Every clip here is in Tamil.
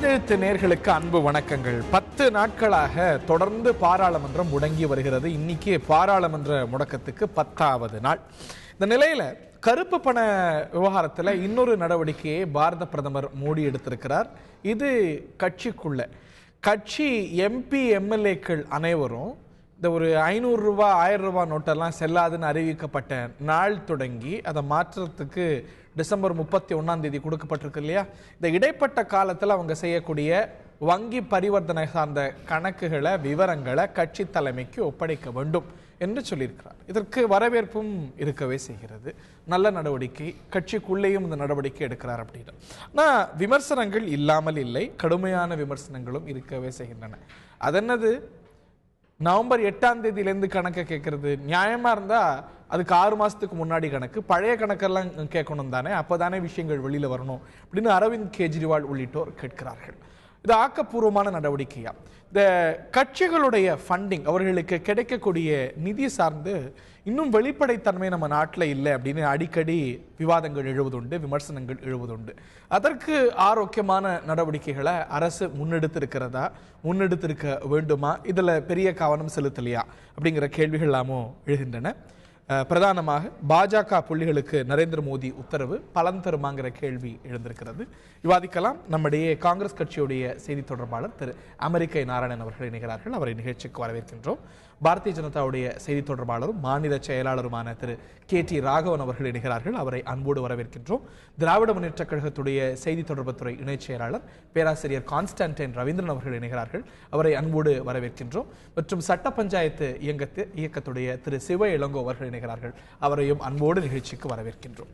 தமிழெழுத்து நேயர்களுக்கு அன்பு வணக்கங்கள். 10 நாட்களாக தொடர்ந்து பாராளுமன்றம் முடங்கி வருகிறது. இன்னைக்கு பாராளுமன்ற முடக்கத்துக்கு 10வது நாள். இந்த நிலையில கருப்பு பண விவகாரத்தில் இன்னொரு நடவடிக்கையை பாரத பிரதமர் மோடி எடுத்திருக்கிறார். இது கட்சி எம்பி எம்எல்ஏக்கள் அனைவரும் இந்த ஒரு 500 ரூபாய் 1000 ரூபாய் நோட்டெல்லாம் செல்லாதுன்னு அறிவிக்கப்பட்ட நாள் தொடங்கி அதை மாற்றத்துக்கு டிசம்பர் 31ஆம் தேதி கொடுக்கப்பட்டிருக்கு இல்லையா? இந்த இடைப்பட்ட காலத்தில் அவங்க செய்யக்கூடிய வங்கி பரிவர்த்தனை சார்ந்த கணக்குகளை விவரங்களை கட்சி தலைமைக்கு ஒப்படைக்க வேண்டும் என்று சொல்லியிருக்கிறார். இதற்கு வரவேற்பும் இருக்கவே செய்கிறது. நல்ல நடவடிக்கை, கட்சிக்குள்ளேயும் இந்த நடவடிக்கை எடுக்கிறார் அப்படின்னு. ஆனால் விமர்சனங்கள் இல்லாமல் இல்லை, கடுமையான விமர்சனங்களும் இருக்கவே செய்கின்றன. அதென்னது நவம்பர் 8ஆம் தேதியிலேருந்து கணக்கை கேட்கறது நியாயமா இருந்தா அதுக்கு 6 மாசத்துக்கு முன்னாடி கணக்கு, பழைய கணக்கெல்லாம் கேட்கணும் தானே, அப்போதானே விஷயங்கள் வெளியில வரணும் அப்படின்னு அரவிந்த் கெஜ்ரிவால் உள்ளிட்டோர் கேட்கிறார்கள். இது ஆக்கப்பூர்வமான நடவடிக்கையா? இந்த கட்சிகளுடைய ஃபண்டிங், அவர்களுக்கு கிடைக்கக்கூடிய நிதி சார்ந்து இன்னும் வெளிப்படைத்தன்மை நம்ம நாட்டில் இல்லை அப்படின்னு அடிக்கடி விவாதங்கள் எழுவதுண்டு, விமர்சனங்கள் எழுவதுண்டு. அதற்கு ஆரோக்கியமான நடவடிக்கைகளை அரசு முன்னெடுத்திருக்க வேண்டுமா, இதில் பெரிய கவனம் செலுத்தலையா அப்படிங்கிற கேள்விகள் எல்லாமும் எழுகின்றன. பிரதானமாக பாஜக புள்ளிகளுக்கு நரேந்திர மோடி உத்தரவு பலன் தருமாங்கிற கேள்வி எழுந்திருக்கிறது. விவாதிக்கலாம். நம்முடைய காங்கிரஸ் கட்சியுடைய செய்தி தொடர்பாளர் திரு அமெரிக்கை நாராயணன் அவர்கள் இணைகிறார்கள். அவரை நிகழ்ச்சிக்கு வரவேற்கின்றோம். பாரதிய ஜனதாவுடைய செய்தி தொடர்பாளரும் மாநில செயலாளருமான திரு KT ராகவன் அவர்கள் இணைகிறார்கள். அவரை அன்போடு வரவேற்கின்றோம். திராவிட முன்னேற்ற கழகத்துடைய செய்தி தொடர்புத்துறை இணைச் செயலாளர் பேராசிரியர் கான்ஸ்டன்டைன் ரவீந்திரன் அவர்கள் இணைகிறார்கள். அவரை அன்போடு வரவேற்கின்றோம். மற்றும் சட்ட பஞ்சாயத்து இயக்கத்துடைய திரு சிவ இளங்கோ அவர்கள் இணைகிறார்கள். அவரையும் அன்போடு நிகழ்ச்சிக்கு வரவேற்கின்றோம்.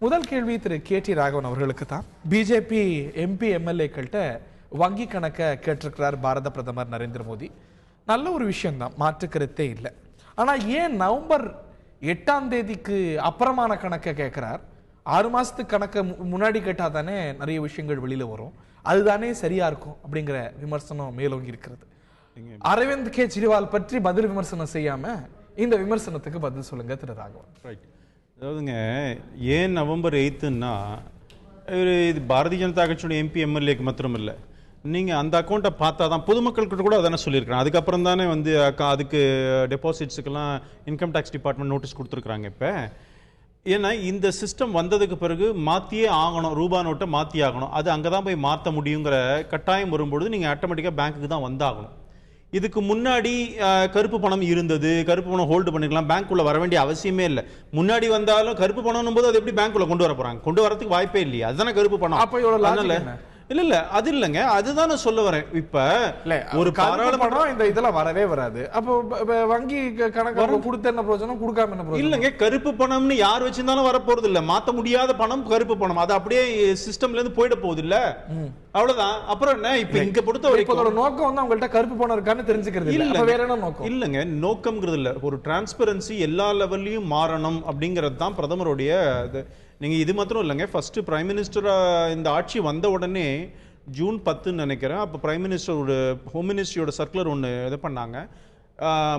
முதல் கேள்வி திரு KT ராகவன் அவர்களுக்கு தான். பிஜேபி எம்பி எம்எல்ஏக்கள்கிட்ட வங்கி கணக்கை கேட்டிருக்கிறார் பாரத பிரதமர் நரேந்திர மோடி. நல்ல ஒரு விஷயம்தான், மாற்றுக்கருத்தே இல்லை. ஆனால் ஏன் நவம்பர் 8ஆம் தேதிக்கு அப்புறமான கணக்கை கேட்கிறார்? 6 மாசத்துக்கு கணக்கை முன்னாடி கேட்டால் தானே நிறைய விஷயங்கள் வெளியில வரும், அதுதானே சரியா இருக்கும் அப்படிங்கிற விமர்சனம் மேலோங்கி இருக்கிறது. அரவிந்த் கெஜ்ரிவால் பற்றி பதில் விமர்சனம் செய்யாம இந்த விமர்சனத்துக்கு பதில் சொல்லுங்க திரு ராகவன். ரைட். அதாவதுங்க, ஏன் நவம்பர் 8ன்னா இது பாரதிய ஜனதா கட்சியோட எம்பி எம்எல்ஏக்கு மாத்திரம் இல்லை, நீங்கள் அந்த அக்கௌண்ட்டை பார்த்தா தான் பொதுமக்கள்கிட்ட கூட அதானே சொல்லியிருக்கிறேன். அதுக்கப்புறம் தானே வந்து அதுக்கு டெபாசிட்ஸுக்கெல்லாம் இன்கம் டேக்ஸ் டிபார்ட்மெண்ட் நோட்டீஸ் கொடுத்துருக்குறாங்க. இப்போ ஏன்னா இந்த சிஸ்டம் வந்ததுக்கு பிறகு மாற்றியே ஆகணும், ரூபா நோட்டை மாற்றி ஆகணும். அது அங்கே தான் போய் மாற்ற முடியுங்கிற கட்டாயம் வரும்பொழுது நீங்கள் ஆட்டோமேட்டிக்காக பேங்க்குக்கு தான் வந்தாகணும். இதுக்கு முன்னாடி கருப்பு பணம் இருந்தது, கருப்பு பணம் ஹோல்டு பண்ணிக்கலாம், பேங்க்குள்ள வர வேண்டிய அவசியமே இல்லை. முன்னாடி வந்தாலும் கருப்பு பணம் போது அது எப்படி பேங்க்குள்ள கொண்டு வர போறாங்க? கொண்டு வரதுக்கு வாய்ப்பே இல்லையா? அதுதானே கருப்பு பணம். இல்ல அது இல்லங்க, அதுதான் நான் சொல்ல வரேன். இப்ப ஒரு பாராளுமன்றம் இந்த இதெல்லாம் வரவே வராது. அப்போ வங்கி கணக்கு கொடுத்த என்ன பிரயோஜனம், கொடுக்காம என்ன பிரயோஜனம்? இல்லங்க, கருப்பு பணம்னு யார் வச்சிருந்தாலும் வர போறது இல்ல. மாத்த முடியாத பணம் கருப்பு பணம், அது அப்படியே சிஸ்டம்ல இருந்து போயிட போகுது இல்ல, அவ்வளவுதான். அப்புறம் என்ன, இப்ப இங்க பொறுத்த வரைக்கும் நோக்கம் வந்து அவங்கள்ட்ட கருப்பு பணம் இருக்கான்னு தெரிஞ்சுக்கிறது இல்ல, வேற என்ன நோக்கம்? இல்லங்க, நோக்கம்ங்கிறது இல்ல, ஒரு டிரான்ஸ்பரன்சி எல்லா லெவல்லையும் மாறணும் அப்படிங்கிறது தான் பிரதமருடைய. நீங்கள் இது மாத்திரம் இல்லைங்க, ஃபர்ஸ்ட் பிரைம் மினிஸ்டர் இந்த ஆட்சி வந்த உடனே ஜூன் 10 நினைக்கிறேன், அப்போ பிரைம் மினிஸ்டரோட ஹோம் மினிஸ்ட்ரியோட சர்க்குலர் ஒன்று இது பண்ணாங்க.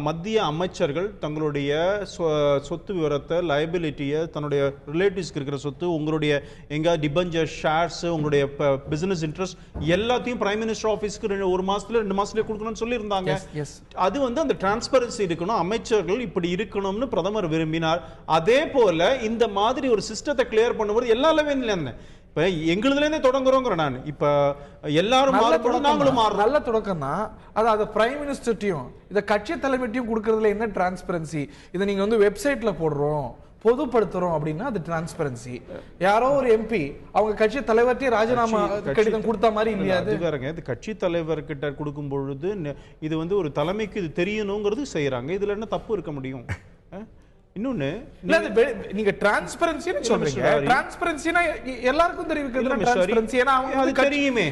மத்திய அமைச்சர்கள் தங்களுடைய சொத்து விவரத்தை, லைபிலிட்டியை, தன்னுடைய ரிலேட்டிவ்ஸ்க்கு இருக்கிற சொத்து, உங்களுடைய எங்கேயாவது டிபஞ்சர், ஷேர்ஸ், உங்களுடைய பிசினஸ் இன்ட்ரெஸ்ட் எல்லாத்தையும் பிரைம் மினிஸ்டர் ஆஃபீஸ்க்கு 1 மாசத்துல 2 மாசத்துல கொடுக்கணும்னு சொல்லியிருந்தாங்க. அது வந்து அந்த டிரான்ஸ்பரன்சி இருக்கணும், அமைச்சர்கள் இப்படி இருக்கணும்னு பிரதமர் விரும்பினார். அதே போல இந்த மாதிரி ஒரு சிஸ்டத்தை கிளியர் பண்ணும்போது எல்லா லெவல்ல இப்ப எங்களுதுலேருந்தே தொடங்குறோங்கிற நான். இப்ப எல்லாரும் நாங்களும் நல்ல தொடக்கம் தான். அதாவது பிரைம் மினிஸ்டர்ட்டையும் இதை கட்சி தலைமையும் கொடுக்கறதுல என்ன டிரான்ஸ்பரன்சி? இதை நீங்க வந்து வெப்சைட்ல போடுறோம், பொதுப்படுத்துறோம் அப்படின்னா அது டிரான்ஸ்பரன்சி. யாரோ ஒரு எம்பி அவங்க கட்சி தலைவர்கிட்ட ராஜினாமா கடிதம் கொடுத்த மாதிரி இல்லையா? அது வேறங்க, இது கட்சி தலைவர்கிட்ட கொடுக்கும் பொழுது இது வந்து ஒரு தலைமைக்கு இது தெரியணுங்கிறது செய்யறாங்க. இதுல என்ன தப்பு இருக்க முடியும்? இன்னொன்னு, நீங்க டிரான்ஸ்பரன்சின்னு சொல்றீங்க. டிரான்ஸ்பரன்சினா எல்லாருக்கும் தெரிவிக்கிறது டிரான்ஸ்பரன்சி. ஏன்னா அவங்க தெரியுமே,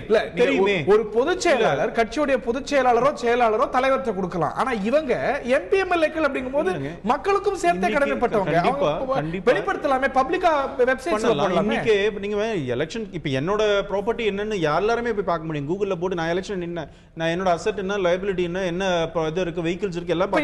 ஒரு பொதுச் செயலாளர் கட்சியுடைய பொதுச் செயலாளரோ தலைவர்கிட்ட கொடுக்கலாம். ஆனா இவங்க எம்பி எம்எல்ஏக்கள் அப்படிங்கும்போது மக்களுக்கும் சேர்த்தே கடமைப்பட்டவங்க, வெளிப்படுத்தலாமே, பப்ளிக்கா வெப்சைட்ஸ்ல போடலாமே. நீங்க எலெக்ஷன், இப்ப என்னோட ப்ராப்பர்ட்டி என்னன்னு எல்லாருமே போய் பார்க்க முடியும். கூகுள்ல போட்டு நான் எலெக்ஷன் என்ன, நான் என்னோட அசெட் என்ன, லைபிலிட்டி என்ன இது இருக்கு, வெஹிக்கிள்ஸ் இருக்கு, எல்லாம்.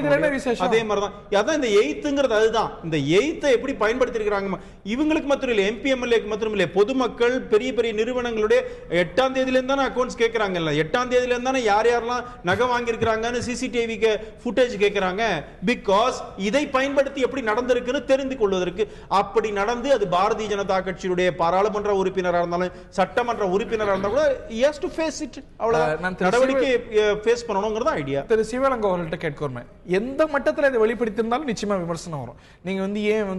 அதே மாதிரிதான் அதான் இந்த 8ங்கிறது. அதுதான் இந்த 8th எப்படி பயன்படுத்தியிருக்கிறாங்க. இவங்களுக்கு மாத்திரம் இல்லை, எம்பி எம்எல்ஏக்கு மாத்திரம் இல்லை, பொதுமக்கள் பெரிய பெரிய நிறுவனங்களுடைய 8ஆம் தேதியிலேருந்து தானே அக்கௌண்ட்ஸ் கேட்குறாங்கல்ல. 8ஆம் தேதியிலேருந்து தானே யார் யாரெல்லாம் நகை வாங்கியிருக்கிறாங்கன்னு சிசிடிவிக்கு ஃபுட்டேஜ் கேட்குறாங்க. பிகாஸ் இதை பயன்படுத்தி எப்படி நடந்திருக்குன்னு தெரிந்து கொள்வதற்கு. அப்படி நடந்து அது பாரதிய ஜனதா கட்சியுடைய பாராளுமன்ற உறுப்பினராக இருந்தாலும் சட்டமன்ற உறுப்பினராக இருந்தாலும் கூட he has to face it. அவ்வளவு நடவடிக்கை ஃபேஸ் பண்ணணும்ங்கறது ஐடியா. திரு சிவலங்க அவர்கள்ட்ட கேட்கிறோமே, எந்த மட்டத்தில் இதை வெளிப்படுத்தியிருந்தாலும் நிச்சயமா விமர்சனம் வரும். நீங்க ஏன்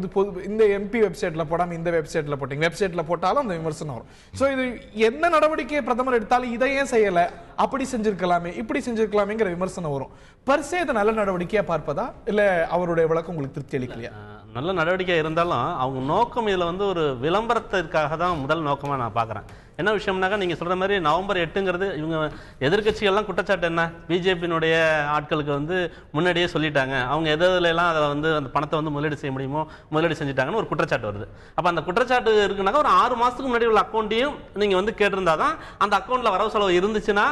இந்த எம்பி வெப்சைட்ல போடாம இந்த வெப்சைட்ல போட்டீங்க, வெப்சைட்ல போட்டாலும் அந்த விமர்சனம் வரும். சோ இது என்ன நடவடிக்கையை பிரதமர் எடுத்தாலும் இதை ஏன் செய்யல, அப்படி செஞ்சிருக்கலாமே இப்படி செஞ்சிருக்கலாமேங்கிற விமர்சனம் வரும். பரிசே இது நல்ல நடவடிக்கையா பார்ப்பதா இல்ல அவருடைய விளக்கம் உங்களுக்கு திருப்தி அளிக்கலையா? நல்ல நடவடிக்கை இருந்தாலும் அவங்க நோக்கம் இதில் ஒரு விளம்பரத்திற்காக தான் முதல் நோக்கமாக நான் பார்க்குறேன். என்ன விஷயம்னாக்கா நீங்கள் சொல்கிற மாதிரி நவம்பர் 8ங்கிறது இவங்க எதிர்கட்சிகள்லாம் குற்றச்சாட்டு என்ன, பிஜேபியினுடைய ஆட்களுக்கு முன்னாடியே சொல்லிட்டாங்க, அவங்க எதுலாம் அதை அந்த பணத்தை முதலீடு செய்ய முடியுமோ முதலீடு செஞ்சுட்டாங்கன்னு ஒரு குற்றச்சாட்டு வருது. அப்போ அந்த குற்றச்சாட்டு இருக்குனாக்கா ஒரு 6 மாதத்துக்கு முன்னாடி உள்ள அக்கௌண்ட்டையும் நீங்கள் கேட்டிருந்தா தான் அந்த அக்கௌண்ட்டில் வரவு செலவு இருந்துச்சுன்னா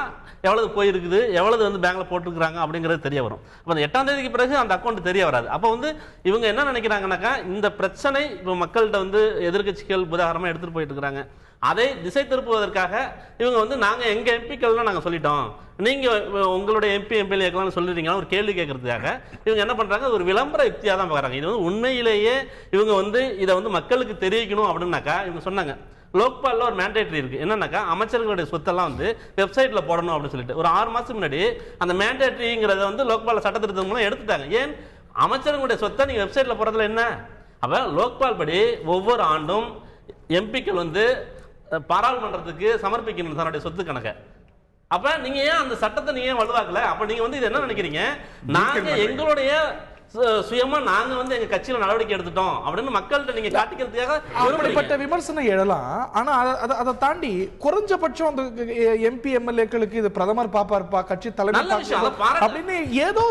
எவ்வளவு போயிருக்குது, எவ்வளவு பேங்க்ல போட்டுருக்காங்க அப்படிங்கிறது தெரிய வரும். அப்போ அந்த 8ஆம் தேதிக்கு பிறகு அந்த அக்கௌண்ட் தெரிய வராது. அப்போ இவங்க என்ன நினைக்கிறாங்கன்னாக்கா இந்த பிரச்சனை இப்போ மக்கள்கிட்ட எதிர்கட்சிகள் உதாரணமாக எடுத்துட்டு போயிட்டு இருக்கிறாங்க. அதை திசை திருப்புவதற்காக இவங்க நாங்க எங்க எம்பிக்கள்லாம் நாங்க சொல்லிட்டோம், நீங்க உங்களுடைய எம்பிஎல்ஏக்கெல்லாம் சொல்லிட்டீங்கன்னா ஒரு கேள்வி கேட்கறதுக்காக இவங்க என்ன பண்றாங்க, ஒரு விளம்பர யுக்தியா தான் பார்க்கறாங்க. இது உண்மையிலேயே இவங்க இதை மக்களுக்கு தெரிவிக்கணும் அப்படின்னாக்கா இவங்க சொன்னாங்க லோக்பால்ல ஒரு மேண்டேட்டரி இருக்கு. என்னன்னாக்கா அமைச்சர்களுடைய சொத்தெல்லாம் வெப்சைட்ல போடணும் அப்படின்னு சொல்லிட்டு ஒரு 6 மாசத்துக்கு முன்னாடி அந்த மேண்டேட்டரிங்கிறத லோக்பால் சட்ட திருத்தம் மூலம் எடுத்துட்டாங்க. ஏன் அமைச்சர்களுடைய சொத்தை நீங்க வெப்சைட்ல போடுறதுல என்ன? அப்ப லோக்பால் படி ஒவ்வொரு ஆண்டும் எம்பிக்கள் பாராளுமன்றத்துக்கு சமர்ப்பிக்கணும் தன்னுடைய சொத்து கணக்கை. அப்ப நீங்க ஏன் அந்த சட்டத்தை நீங்க வலுவாக்கல? அப்ப நீங்க இது என்ன நினைக்கிறீங்க, நாங்க எங்களுடைய சுயமா நாங்க எங்க கட்சியில நடவடிக்கை எடுத்துட்டோம் அப்படின்னு மக்கள்கிட்ட நீங்க காட்டிக்கிறதுக்காக அப்படிப்பட்ட விமர்சனம் எழலாம். ஆனா அதை தாண்டி குறைஞ்சபட்சம் அந்த எம்பி எம்எல்ஏக்களுக்கு இது பிரதமர் பாப்பாருப்பா, கட்சி தலைமை அப்படின்னு ஏதோ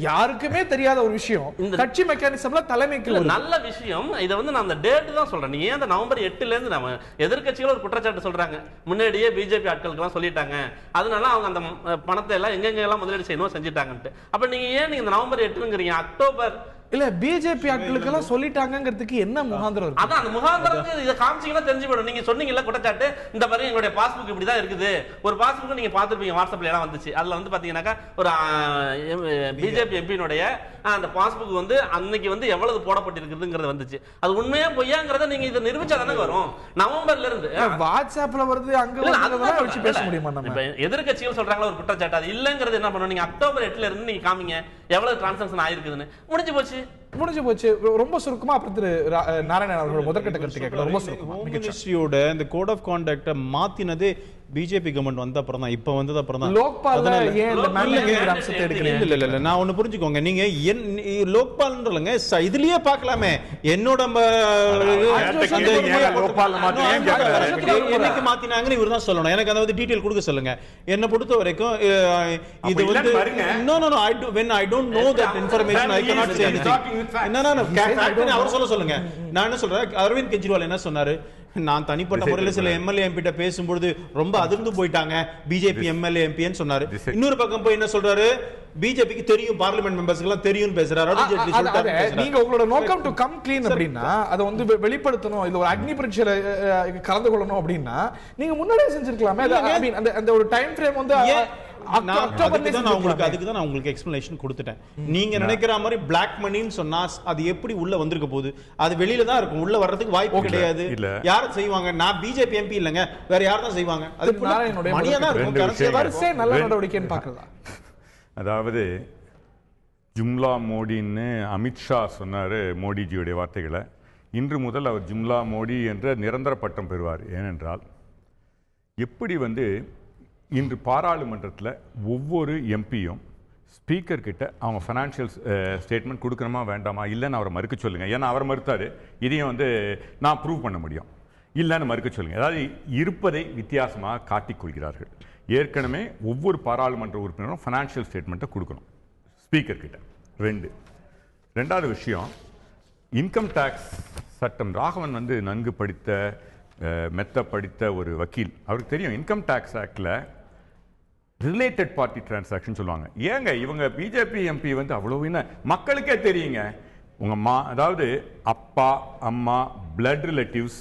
யாருக்குமே தெரியாத ஒரு விஷயம் கட்சி மெக்கானிசம்ல தலைமைக்கு நல்ல விஷயம். இதை நான் அந்த டேட் தான் சொல்றேன். நீங்க அந்த நவம்பர் 8ல இருந்து நம்ம எதிர்கட்சிகள் ஒரு குற்றச்சாட்டு சொல்றாங்க, முன்னாடியே பிஜேபி ஆட்களுக்கு எல்லாம் சொல்லிட்டாங்க, அதனால அவங்க அந்த பணத்தை எல்லாம் எங்கெங்க எல்லாம் முதலீடு செய்யணும் செஞ்சுட்டாங்கன்ட்டு. அப்ப நீங்க ஏன் நீங்க நவம்பர் 8ங்கிறீங்க? அக்டோபர் இல்ல பிஜேபி ஆட்களுக்கு எல்லாம் சொல்லிட்டாங்கிறதுக்கு என்ன முகாந்திரம் இருக்கு? அதான் அந்த முகாந்திரத்துக்கு இத காமிச்சீங்கன்னா தெரிஞ்சு போயிடும். நீங்க சொன்னீங்கல்ல குற்றச்சாட்டு, இந்த மாதிரி எங்களுடைய பாஸ்புக் இப்படி தான் இருக்குது. ஒரு பாஸ்புக் நீங்க பார்த்திருப்பீங்க, வாட்ஸ்அப்ல எல்லாம் வந்துச்சு. அதுல பாத்தீங்கன்னாக்கா ஒரு பிஜேபி எம்பியினுடைய அந்த பாஸ்புக் அன்னைக்கு எவ்வளவு போடப்பட்டிருக்குதுங்கிறது வந்துச்சு. அது உண்மையா பொய்யாங்கிறத நீங்க இதை நிரூபிச்சா தானே வரும். நவம்பர்ல இருந்து வாட்ஸ்அப்ல வருது, அங்க வச்சு பேச முடியுமா? நம்ம எதிர்கட்சிகள் சொல்றாங்களா ஒரு குற்றச்சாட்டு, அது இல்லங்கிறது என்ன பண்ணணும், நீங்க அக்டோபர் 8ல இருந்து நீங்க காமிங்க எவ்வளவு டிரான்சாக்ஷன் ஆயிருக்குதுன்னு. முடிஞ்சு போச்சு. ரொம்ப சுருக்கமா அப்புறம் திரு நாராயணன் அவர்கள் முதற்கட்ட கருத்து கேட்கலாம். ரொம்ப சுருக்கமா மினிஸ்ட்ரியோட இந்த code of conduct மாத்தினதே BJP government வந்த அப்புறம் தான், இப்ப வந்தது அப்புறம் தான். லோக்பால்ல ஏன் இந்த மேண்டேட்டரி அம்சத்தை எடுக்கிறீங்க? இல்ல நான் ஒன்னு புரிஞ்சுக்கோங்க, நீங்க லோக்பால்ன்றலங்க இதுலயே பார்க்கலாமே. என்னோட என்னைக்கு மாத்தினாங்கன்னு இவர் தான் சொல்லணும். எனக்கு அதாவது டீடைல் கொடுக்க சொல்லுங்க. என்ன பொறுத்த வரைக்கும் இது when I don't know that information I cannot say anything. அவர் சொல்லுங்க. நான் என்ன சொல்றேன், அரவிந்த் கெஜ்ரிவால் என்ன சொன்னாரு, நான் தனிப்பட்ட முறையில் சில எம்எல்ஏ எம்பிட்ட பேசும்போது ரொம்ப அதிர்ந்து போயிட்டாங்க பிஜேபி எம்எல்ஏ எம்பின்னு சொன்னாரு. இன்னொரு பக்கம் போய் என்ன சொல்றாரு, பிஜேபிக்கு தெரியும், பார்லிமெண்ட் மெம்பர்ஸ்க்கு எல்லாம் தெரியும் பேசுறாரு. நீங்க உங்களோட நோக்கம் டு கம் க்ளீன் அப்படின்னா அதை வெளிப்படுத்தணும், இல்ல ஒரு அக்னி பரீட்சையில கலந்து கொள்ளணும் அப்படின்னா நீங்க முன்னாடியே செஞ்சிருக்கலாமே. அந்த ஒரு டைம் ஃப்ரேம் அதுக்கு தான் நான் உங்களுக்கு எக்ஸ்பிளனேஷன் கொடுத்துட்டேன். நீங்க நினைக்கிற மாதிரி பிளாக் மணின்னு சொன்னா அது எப்படி உள்ள வந்திருக்க போகுது, அது வெளியில தான் இருக்கும், உள்ள வர்றதுக்கு வாய்ப்பு கிடையாது. யாரும் செய்வாங்க, நான் பிஜேபி எம்பி இல்லங்க, வேற யார் தான் செய்வாங்க? அது மணியா தான் இருக்கும். நல்ல நடவடிக்கைன்னு பார்க்கறதா? அதாவது ஜும்லா மோடின்னு அமித்ஷா சொன்னாரு மோடிஜியுடைய வார்த்தைகளை. இன்று முதல் அவர் ஜும்லா மோடி என்ற நிரந்தர பட்டம் பெறுவார். ஏனென்றால் எப்படி இன்று பாராளுமன்றத்தில் ஒவ்வொரு எம்பியும் ஸ்பீக்கர் கிட்ட அவங்க ஃபைனான்ஷியல் ஸ்டேட்மெண்ட் கொடுக்கணுமா வேண்டாமா, இல்லைன்னு அவரை மறுக்க சொல்லுங்கள். ஏன்னா அவர் மறுத்தார், இதையும் நான் ப்ரூவ் பண்ண முடியும், இல்லைன்னு மறுக்க சொல்லுங்கள். அதாவது இருப்பதை வித்தியாசமாக காட்டிக்கொள்கிறார்கள். ஏற்கனவே ஒவ்வொரு பாராளுமன்ற உறுப்பினரும் ஃபைனான்ஷியல் ஸ்டேட்மெண்ட்டை கொடுக்கணும் ஸ்பீக்கர் கிட்ட. ரெண்டாவது விஷயம், இன்கம் டேக்ஸ் சட்டம். ராகவன் நன்கு படித்த மெத்த படித்த ஒரு வக்கீல், அவருக்கு தெரியும் இன்கம் டேக்ஸ் ஆக்டில் ரிலேட்டட் பார்ட்டி டிரான்சாக்ஷன் சொல்லுவாங்க. ஏங்க இவங்க பிஜேபி எம்பி அவ்வளவு மக்களுக்கே தெரியுங்க, அதாவது அப்பா அம்மா blood relatives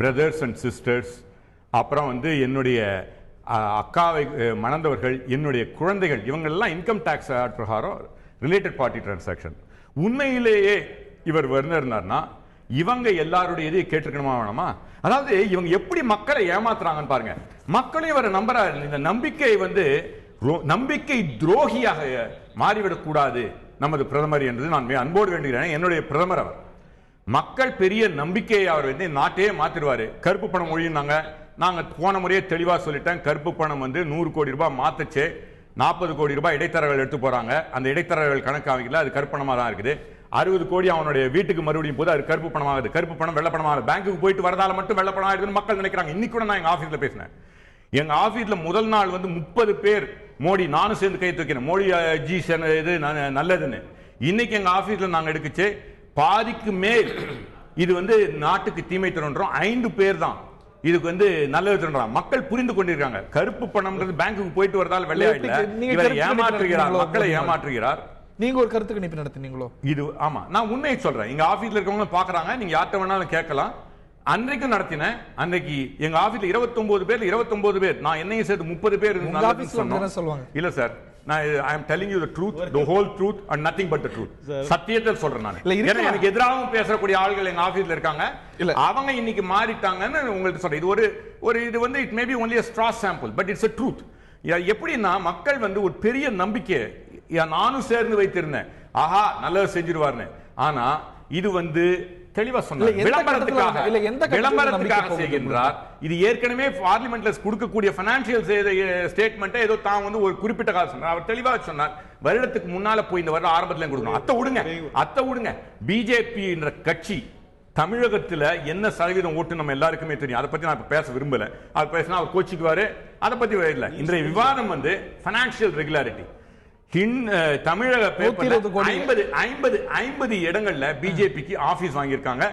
brothers and sisters, அப்புறம் வந்து என்னுடைய அக்காவை மணந்தவர்கள், என்னுடைய குழந்தைகள், இவங்கெல்லாம் இன்கம் டேக்ஸ் பிரகாரம் ரிலேட்டட் பார்ட்டி டிரான்சாக்ஷன். உண்மையிலேயே இவர் இருந்தார்னா இவங்க எல்லாருடைய இதையும் கேட்டிருக்கணுமா வேணாமா? அதாவது இவங்க எப்படி மக்களை ஏமாத்துறாங்கன்னு பாருங்க. மக்களையும் இவரை நம்புறாரு. இந்த நம்பிக்கை வந்து நம்பிக்கை துரோகியாக மாறிவிடக் கூடாது நமது பிரதமர் என்று நான் அன்போடு வேண்டுகிறேன். என்னுடைய பிரதமர் அவர். மக்கள் பெரிய நம்பிக்கையை அவர் வந்து நாட்டையே மாத்திடுவாரு. கருப்பு பணம் ஒழியுனாங்க. நாங்க போன முறையே தெளிவா சொல்லிட்டேன். கருப்பு பணம் வந்து 100 கோடி ரூபாய் மாத்துச்சு. 40 கோடி ரூபாய் இடைத்தரகர்கள் எடுத்து போறாங்க. அந்த இடைத்தரகர்கள் கணக்கு ஆகல, அது கருப்பு பணமா தான் இருக்குது. 60 கோடி அவனுடைய வீட்டுக்கு மறுபடியும் போது அது கருப்பு பணம் ஆகுது. கருப்பு பணம் வெள்ள பணம் ஆகுது. பேங்க்குக்கு போயிட்டு வரதால மட்டும் வெள்ள பணம் ஆயிடுதுன்னு மக்கள் நினைக்கிறாங்க. இன்னைக்கு கூட நான் எங்க ஆபீஸ்ல பேசினேன். எங்க ஆபீஸ்ல முதல் நாள் வந்து 30 பேர் மோடி, நானும் சேர்ந்து கை தூக்கிறேன், மோடி ஜி இது நல்லதுன்னு. இன்னைக்கு எங்க ஆபீஸ்ல நாங்க எடுக்குச்சு பாதிக்கு மேல் இது வந்து நாட்டுக்கு தீமை தருன்றோம். 5 பேர் தான் இதுக்கு வந்து நல்லது தருன்றாங்க. மக்கள் புரிந்து கொண்டிருக்காங்க. கருப்பு பணம்ன்றது பேங்க்குக்கு போயிட்டு வரதால வெள்ளையா இல்ல, இவர் ஏமாற்றுகிறார், மக்களை ஏமாற்றுகிறார். நீங்க ஒரு கருத்து கணிப்பு நடத்தினீங்களோ? இது ஆமா, நான் உண்மையை சொல்றேன். எங்க ஆபீஸ்ல இருக்கவங்க பாக்குறாங்க, நீங்க யார்கிட்ட வேணாலும் கேட்கலாம். அன்றைக்கு நடத்தினேன். அன்றைக்கு எங்க ஆபீஸ்ல 29 பேர், நான் என்னையும் சேர்த்து 30 பேர் சொல்லுவாங்க. இல்ல சார், நான் I am telling you the truth, the whole truth and nothing but the truth. சத்தியத்தை சொல்றேன் நான். ஏன்னா எனக்கு எதிராகவும் பேசக்கூடிய ஆட்கள் எங்க ஆபீஸ்ல இருக்காங்க. அவங்க இன்னைக்கு மாறிட்டாங்கன்னு உங்களுக்கு சொல்றேன். இது வந்து it may be only a straw sample but it's a truth. எப்படின்னா மக்கள் வந்து ஒரு பெரிய நம்பிக்கை நானும் சேர்ந்து வைத்திருந்தேன், ஆஹா நல்லது செஞ்சிருவார்னு. ஆனா இது வந்து தெளிவா சொன்னார், விளம்பரத்துக்காக செய்கின்றார். இது ஏற்கனவே பார்லிமெண்ட்ல கொடுக்கக்கூடிய பைனான்சியல் ஸ்டேட்மெண்ட் ஏதோ தான் வந்து ஒரு குறிப்பிட்ட காலம் சொன்னார். அவர் தெளிவாக சொன்னார், வருடத்துக்கு முன்னால போய் இந்த வருடம் ஆரம்பத்துல கொடுக்கணும். அத்தை விடுங்க. பிஜேபி என்ற கட்சி தமிழகத்துல என்ன சதவீதம் ஓட்டு நம்ம எல்லாருக்குமே தெரியும். அதை பத்தி நான் பேச விரும்பல. அது பேசினா அவர் கோச்சிக்குவாரு. அதை பத்தி இல்ல. இன்றைய விவாதம் வந்து பைனான்சியல் ரெகுலாரிட்டி. தமிழக 50 இடங்கள்ல பிஜேபிக்கு ஆபீஸ் வாங்கியிருக்காங்க,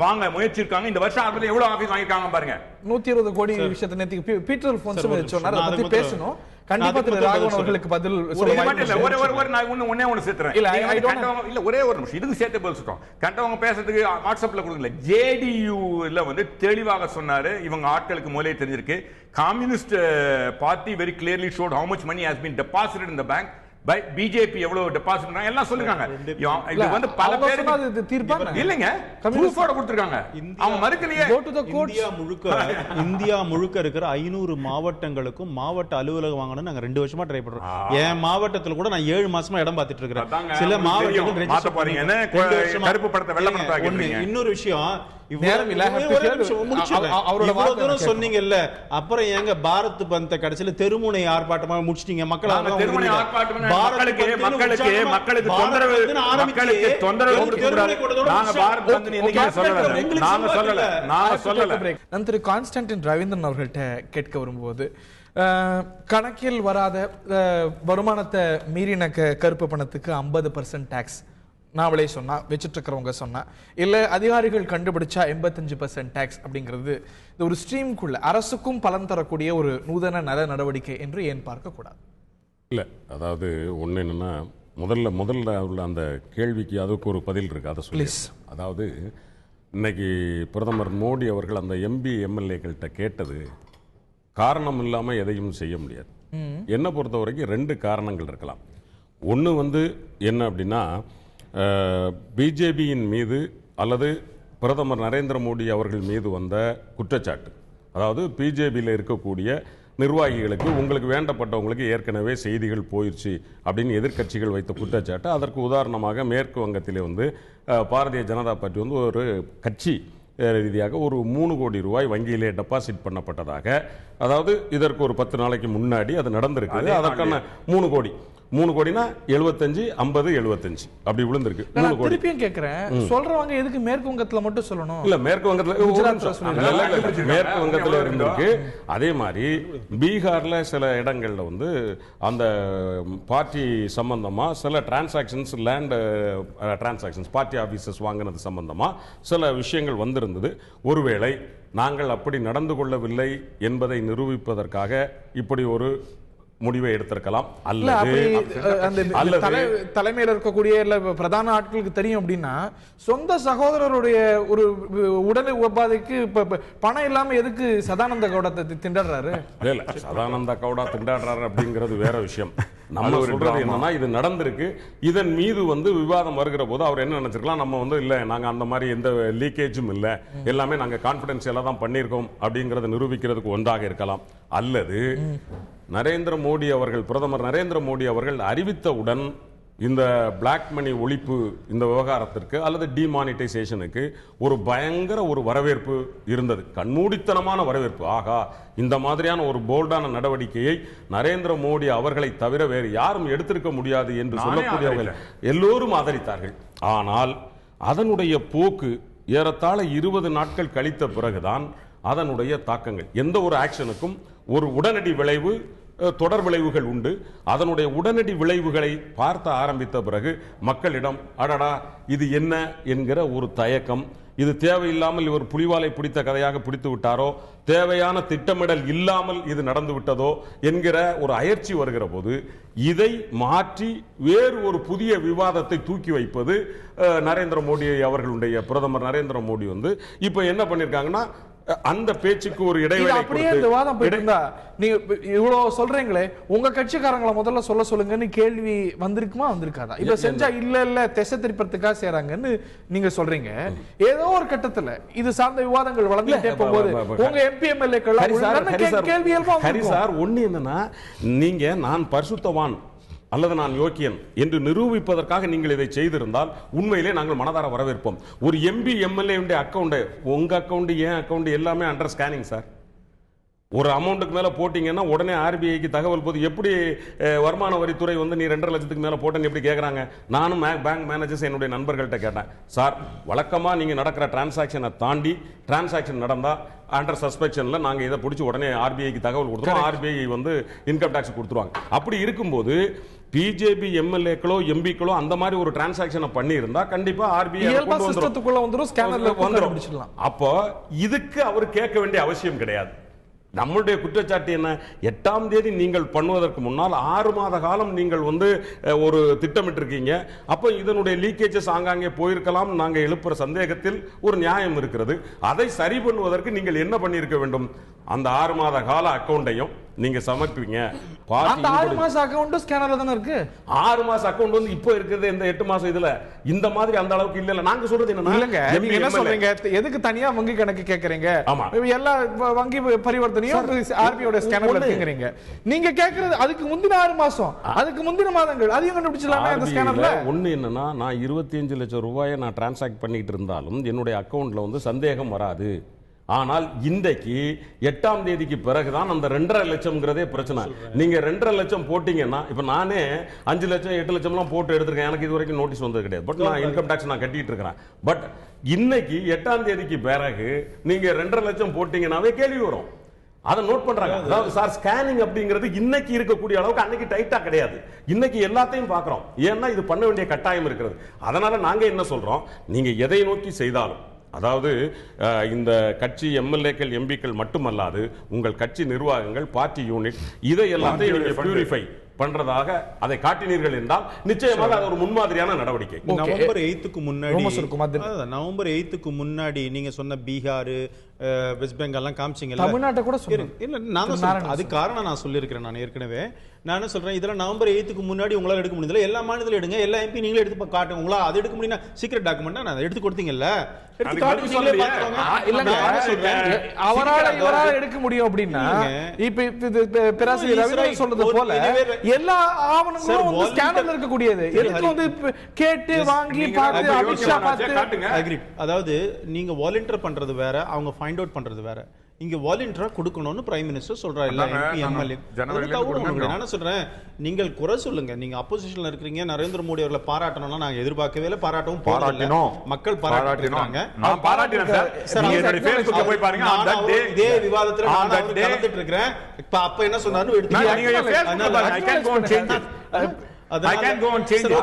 வாங்க முயற்சி இருக்காங்க. இந்த வருஷம் ஆரம்பத்தில் எவ்வளவு ஆபீஸ் வாங்கிருக்காங்க பாருங்க. 120 கோடி விஷயத்தை நேத்து பீட்டர் அல்போன்ஸ் சொன்னார். அதை பத்தி பேசணும். கண்டிப்பா திரு ராகவன் அவர்களுக்கு பதில் ஒண்ணே சேர்த்துறேன். இல்ல ஒரே ஒரு நிமிஷம் இதுக்கு சேர்த்து பதில் சொல்றோம். கண்டவங்க பேசுறதுக்கு வாட்ஸ்அப்ல கொடுக்கல. ஜேடியூல வந்து தெளிவாக சொன்னாரு, இவங்க ஆட்களுக்கு முதலே தெரிஞ்சிருக்கு. Communist party very clearly showed how much money has been deposited in the bank. BJP எவ்வளவு டெபாசிட் பண்றாங்க எல்லாம் சொல்லிருக்காங்க. இது வந்து பல பேர் தீர்ப்பாங்க இல்லங்க, ப்ரூஃபோட கொடுத்திருக்காங்க. அவங்க மறுக்கலையே. இந்தியா முழுக்க இருக்கிற 500 மாவட்டங்களுக்கும் மாவட்ட அலுவலகம் வாங்கணும் நாங்க 2 வருஷமா ட்ரை பண்றோம். என் மாவட்டத்துல கூட நான் 7 மாசமா இடம் பார்த்துட்டு இருக்கிறேன். சில மாவட்டங்கள் ரெஜிஸ்டர் பாருங்க, என்ன கருப்பு படத்தை வெள்ளை படத்தை ஆக்கிட்டீங்க. இன்னொரு விஷயம், சொன்னீங்கல்ல, அப்புறம் எங்க பாரத் பந்த கடைசியில தெருமுனை ஆர்ப்பாட்டமா முடிச்சிட்டீங்க. திரு கான்ஸ்டன்டின் ரவீந்திரன் அவர்கள்ட்ட கேட்க வரும்போது, கணக்கில் வராத வருமானத்தை மீறின கருப்பு பணத்துக்கு 50% டாக்ஸ் நாவலே சொன்னா, வச்சுட்டு இருக்கிறவங்க சொன்னா, இல்ல அதிகாரிகள் கண்டுபிடிச்சா 85% டாக்ஸ் அப்படிங்கிறது இது ஒரு ஸ்ட்ரீம்குள்ள அரசுக்கும் பலன் தரக்கூடிய ஒரு நூதன நல நடவடிக்கை என்று ஏன் பார்க்க கூடாது? இல்ல, அதாவது ஒண்ணு என்னன்னா, முதல்ல உள்ள அந்த கேள்விக்கு அதுக்கு ஒரு பதில் இருக்கு, அதை சொல்லி. அதாவது இன்னைக்கு பிரதமர் மோடி அவர்கள் அந்த எம்பி எம்எல்ஏக்கள்கிட்ட கேட்டது காரணம் இல்லாம எதையும் செய்ய முடியாது. என்ன பொறுத்த வரைக்கும் 2 காரணங்கள் இருக்கலாம். ஒன்று வந்து என்ன அப்படின்னா, பிஜேபியின் மீது அல்லது பிரதமர் நரேந்திர மோடி அவர்கள் மீது வந்த குற்றச்சாட்டு, அதாவது பிஜேபியில் இருக்கக்கூடிய நிர்வாகிகளுக்கு, உங்களுக்கு வேண்டப்பட்டவங்களுக்கு ஏற்கனவே செய்திகள் போயிடுச்சு அப்படின்னு எதிர்க்கட்சிகள் வைத்த குற்றச்சாட்டு. அதற்கு உதாரணமாக மேற்கு வங்கத்திலே வந்து பாரதிய ஜனதா பார்ட்டி வந்து ஒரு கட்சி ரீதியாக ஒரு 3 கோடி ரூபாய் வங்கியிலே டெபாசிட் பண்ணப்பட்டதாக, அதாவது இதற்கு ஒரு 10 நாளைக்கு முன்னாடி அது நடந்திருக்கு. அதற்கான 3 கோடினா 75, 50, 75 அப்படி விழுந்திருக்கு. 3 கோடி. திருப்பியும் கேக்குறேன், சொல்றவங்க எதுக்கு மேற்கு வங்கத்துல மட்டும் சொல்லணும்? இல்ல, மேற்கு வங்கத்துல இருந்திருக்கு. அதே மாதிரி பீகார்ல சில இடங்கள்ல வந்து அந்த பார்ட்டி சம்பந்தமா சில transactions, land transactions, party offices வாங்கினது சம்பந்தமா சில விஷயங்கள் வந்திருந்தது. ஒருவேளை நாங்கள் அப்படி நடந்து கொள்ளவில்லை என்பதை நிரூபிப்பதற்காக இப்படி ஒரு முடிவை எடுத்திருக்கலாம். இல்ல, அப்படி அந்த தலைமையில இருக்கக்கூடிய இல்ல பிரதான ஆட்களுக்கு தெரியும் அப்படின்னா சொந்த சகோதரருடைய ஒரு உடல் உபாதைக்கு பணம் இல்லாம எதுக்கு சதானந்த கவுடா திண்டாடுறாரு? இல்ல, சதானந்த கவுடா திண்டாடுறாரு அப்படிங்கிறது வேற விஷயம். நம்ம சொல்றது என்னன்னா, இது நடந்திருக்கு. இதன் மீது விவாதம் வருகிற போது அவர் என்ன நினைச்சிருக்கலாம், நம்ம இல்ல நாங்க அந்த மாதிரி எந்த லீக்கேஜும் இல்ல, எல்லாமே நாங்க கான்பிடன்ஷியலா தான் பண்ணியிருக்கோம் அப்படிங்கறத நிரூபிக்கிறதுக்கு ஒன்றாக இருக்கலாம். அல்லது நரேந்திர மோடி அவர்கள், பிரதமர் நரேந்திர மோடி அவர்கள் அறிவித்தவுடன் இந்த பிளாக் மணி ஒழிப்பு இந்த விவகாரத்திற்கு அல்லது டிமானிட்டைசேஷனுக்கு ஒரு பயங்கர ஒரு வரவேற்பு இருந்தது, கண்மூடித்தனமான வரவேற்பு. ஆகா, இந்த மாதிரியான ஒரு போல்டான நடவடிக்கையை நரேந்திர மோடி அவர்களை தவிர வேறு யாரும் எடுத்திருக்க முடியாது என்று சொல்லக்கூடியவர்கள் எல்லோரும் ஆதரித்தார்கள். ஆனால் அதனுடைய போக்கு ஏறத்தாழ 20 நாட்கள் கழித்த பிறகுதான் அதனுடைய தாக்கங்கள், எந்த ஒரு ஆக்ஷனுக்கும் ஒரு உடனடி விளைவு, தொடர் விளைவுகள் உண்டு. அதனுடைய உடனடி விளைவுகளை பார்த்த ஆரம்பித்த பிறகு மக்களிடம் அடடா இது என்ன என்கிற ஒரு தயக்கம், இது தேவையில்லாமல் இவர் புலிவாலை பிடித்த கதையாக பிடித்து விட்டாரோ, தேவையான திட்டமிடல் இல்லாமல் இது நடந்து விட்டதோ என்கிற ஒரு அயற்சி வருகிற போது இதை மாற்றி வேறு ஒரு புதிய விவாதத்தை தூக்கி வைப்பது நரேந்திர மோடி அவர்களுடைய பிரதமர் நரேந்திர மோடி இப்ப என்ன பண்ணிருக்காங்கன்னா, அந்த பேச்சுக்கு ஒரு இடைவெளி. அப்படியே இந்த வாதம் போயிட்டு இருந்தா நீங்க இவ்வளவு சொல்றீங்களே, உங்க கட்சிக்காரங்களை முதல்ல சொல்லுங்கன்னு கேள்வி வந்திருக்குமா வந்திருக்காதா? இப்ப செஞ்சா இல்ல திசை திருப்பறதுக்காக செய்யறாங்கன்னு நீங்க சொல்றீங்க. ஏதோ ஒரு கட்டத்துல இது சார்ந்த விவாதங்கள் வளர்ந்துட்டே போகும்போது உங்க எம்பி எம்எல்ஏக்கள் கேள்வி சார் ஒண்ணு என்னன்னா, நீங்க நான் பரிசுத்தவான் அல்லது நான் யோக்கியன் என்று நிரூபிப்பதற்காக நீங்கள் இதை செய்திருந்தால் உண்மையிலே நாங்கள் மனதார வரவேற்போம். ஒரு எம்பி எம்எல்ஏ அக்கௌண்ட், உங்க அக்கௌண்ட் என் அக்கௌண்ட் எல்லாமே அண்டர் ஸ்கேனிங் சார். ஒரு அமௌண்ட்டுக்கு மேல போட்டீங்கன்னா உடனே ஆர்பிஐக்கு தகவல் போது. எப்படி வருமான வரித்துறை நீ 2.5 லட்சத்துக்கு மேல போட்டேன்னு எப்படி கேட்கறாங்க? நானும் பேங்க் மேனேஜர்ஸ் என்னுடைய நண்பர்கள்ட்ட கேட்டேன், சார் வழக்கமா நீங்க நடக்கிற டிரான்சாக்சனை தாண்டி டிரான்சாக்சன் நடந்தா அண்டர் சஸ்பெக்ஷன்ல நாங்க இதை பிடிச்சி உடனே ஆர்பிஐக்கு தகவல் கொடுத்துருவோம், ஆர்பிஐ இன்கம் டாக்ஸ் கொடுத்துருவாங்க. அப்படி இருக்கும்போது பிஜேபி எம்எல்ஏக்களோ எம்பிக்களோ அந்த மாதிரி ஒரு டிரான்சாக்சனை பண்ணி இருந்தா கண்டிப்பா ஆர்பிஐ வந்துரும். அப்போ இதுக்கு அவர் கேட்க வேண்டிய அவசியம் கிடையாது. நம்மளுடைய குற்றச்சாட்டு என்ன, 8ஆம் தேதி நீங்கள் பண்ணுவதற்கு முன்னால் 6 மாத காலம் நீங்கள் ஒரு திட்டமிட்டிருக்கீங்க. அப்ப இதனுடைய லீக்கேஜஸ் ஆங்காங்கே போயிருக்கலாம். நாங்க எழுப்புற சந்தேகத்தில் ஒரு நியாயம் இருக்கிறது. அதை சரி பண்ணுவதற்கு நீங்கள் என்ன பண்ணியிருக்க வேண்டும், அந்த 6 மாத கால அக்கவுண்டையும் நீங்க சமர்ப்பிங்க. அந்த 6 மாச அக்கவுண்ட் ஸ்கேனர்ல தான இருக்கு. 6 மாச அக்கவுண்ட் இப்போ இருக்குது இந்த 8 மாசம் இதுல இந்த மாதிரி அந்த அளவுக்கு இல்ல. நாங்க சொல்றது என்னன்னா, இல்லங்க நீங்க என்ன சொல்றீங்க, எதுக்கு தனியா வங்கி கணக்கு கேக்குறீங்க? எல்லா வங்கி பரிவர்த்தனையும் ஆர்பிஐ ஓட ஸ்கேனர்ல இருக்குங்கறீங்க. நீங்க கேக்குறது அதுக்கு முந்தின 6 மாசம், அதுக்கு முந்தின மாதங்கள் அதையும் கண்டுபிடிச்சலாமே அந்த ஸ்கேனர்ல. ஒண்ணு என்னன்னா, நான் 25 லட்சம் ரூபாயை நான் டிரான்சாக்ட் பண்ணிட்டு இருந்தாலும் என்னுடைய அக்கவுண்ட்ல சந்தேகம் வராது. ஆனால் இன்றைக்கு 8ஆம் தேதிக்கு பிறகுதான் அந்த 2.5 லட்சம்ங்கிறதே பிரச்சனை. நீங்க 2.5 லட்சம் போட்டீங்கன்னா, இப்ப நானே 5 லட்சம் 8 லட்சம்லாம் போட்டு எடுத்திருக்கேன், எனக்கு இது வரைக்கும் நோட்டீஸ் வந்தது கிடையாது. பட் நான் இன்கம் டாக்ஸ் நான் கட்டிட்டு இருக்கிறேன். பட் இன்னைக்கு 8ஆம் தேதிக்கு பிறகு நீங்க 2.5 லட்சம் போட்டீங்கன்னாவே கேள்வி வரும். அதை நோட் பண்றாங்க. அதாவது சார் ஸ்கேனிங் அப்படிங்கிறது இன்னைக்கு இருக்கக்கூடிய அளவுக்கு அன்னைக்கு டைட்டா கிடையாது. இன்னைக்கு எல்லாத்தையும் பார்க்கிறோம். ஏன்னா இது பண்ண வேண்டிய கட்டாயம் இருக்கிறது. அதனால நாங்க என்ன சொல்றோம், நீங்க எதை நோக்கி செய்தாலும், அதாவது இந்த கட்சி எம்எல்ஏக்கள் எம்பிக்கள் மட்டுமல்லாது உங்கள் கட்சி நிர்வாகங்கள், பார்ட்டி யூனிட், இதை எல்லாத்தையும் நீங்க பியூரிஃபை பண்றதாக அதை காட்டினீர்கள் என்றால் நிச்சயமாக அது ஒரு முன்மாதிரியான நடவடிக்கை. நவம்பர் 8க்கு முன்னாடி நீங்க சொன்ன பீகார், வெஸ்ட் பெங்கால்லாம் காமிச்சிங்கல்ல, தமிழ்நாட்டை கூட இல்ல நான் அது காரணம் நான் சொல்லியிருக்கிறேன். நான் ஏற்கனவே நான் என்ன சொல்றேன், இதெல்லாம் நவம்பர் 8க்கு முன்னாடி உங்களால எடுக்க முடியல. எல்லா மாநிலத்திலும் எடுங்க, எல்லா எம்பி நீங்களே எடுத்து காட்டுங்க. உங்களால அது எடுக்க முடியும்னா சீக்ரெட் டாக்குமெண்ட் நான் எடுத்து கொடுத்தீங்கல்ல, அவரால எடுக்க முடியும் அப்படின்னா இப்ப பேராசிரியர் ரவி சொல்றது போல எல்லா ஆவணங்களும் ஸ்கேனர்ல இருக்கக்கூடியது. எதுக்கு கேட்டு வாங்கி பார்த்து அமித்ஷா பார்த்து, அதாவது நீங்க வாலண்டியர் பண்றது வேற, அவங்க ஃபைண்ட் அவுட் பண்றது வேற. இங்க வாலண்டியரா கொடுக்கணும்னு பிரைம் மினிஸ்டர் சொல்றாரு. இல்ல எம்பி எம்எல்ஏ நான் சொல்றேன், நீங்கள் குறை சொல்லுங்க. நீங்க அப்போசிஷன்ல இருக்கீங்க, நரேந்திர மோடி அவர்களை பாராட்டணும்னா நாங்க எதிர்பார்க்கவே இல்லை, பாராட்டவும் பாராட்டணும். மக்கள் பாராட்டினாங்க. நான் பாராட்டினேன் சார். நீங்க என்னோட Facebookல போய் பாருங்க. அந்த இதே விவாதத்துல நான் கலந்துட்டு இருக்கேன். இப்ப அப்ப என்ன சொன்னாரு எடுத்து நீங்க Facebookல பாருங்க. I can go and change it. I can go and change it.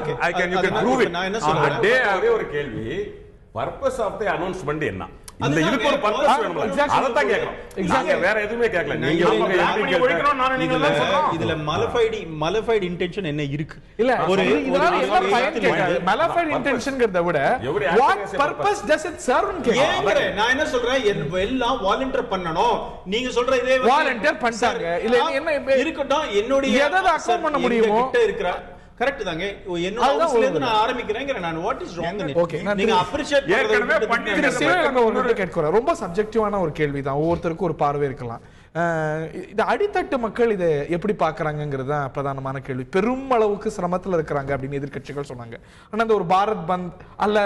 You can prove it. நான் என்ன சொல்றேன், ஒரே ஒரு கேள்வி, பர்பஸ் ஆஃப் தி அனௌன்ஸ்மென்ட் என்ன? இந்த இதுக்கு ஒரு பர்பஸ் வேணும். அதைத்தான் கேட்கறோம். வேற எதுவுமே கேட்கல. நீங்க ஒழிக்கணும் நானும் நீங்க தான் சொல்றோம். இதுல மலிஃபைடு இன்டென்ஷன் என்ன இருக்கு? இல்ல ஒரு மலிஃபைடு இன்டென்ஷன்ங்கறத விட what purpose does it serve? நான் என்ன சொல்றேன், எல்லாம் வாலண்டியர் பண்ணனும். நீங்க சொல்ற இதே வாலண்டியர் பண்ணிட்டாங்க. இல்ல என்ன இருக்கட்டும், என்னோட எதை அக்கவுண்ட் பண்ண முடியுமோ கிட்ட இருக்கிற கரெக்ட் தாங்க. என்னோட ஹவுஸ்ல இருந்து நான் ஆரம்பிக்கிறேன். நான் what is wrong in it? Okay, நீங்க அப்ரிஷியேட் பண்றீங்க. கேட்கிறேன். ரொம்ப சப்ஜெக்டிவான ஒரு கேள்விதான். ஒவ்வொருத்தருக்கும் ஒரு பார்வை இருக்கலாம். இந்த அடித்தட்டு மக்கள் இதை எப்படி பார்க்கறாங்கங்கிறது தான் பிரதானமான கேள்வி. பெரும் அளவுக்கு சிரமத்தில் இருக்கிறாங்க அப்படின்னு எதிர்க்கட்சிகள் சொன்னாங்க. ஆனால் இந்த ஒரு பாரத் பந்த் அல்ல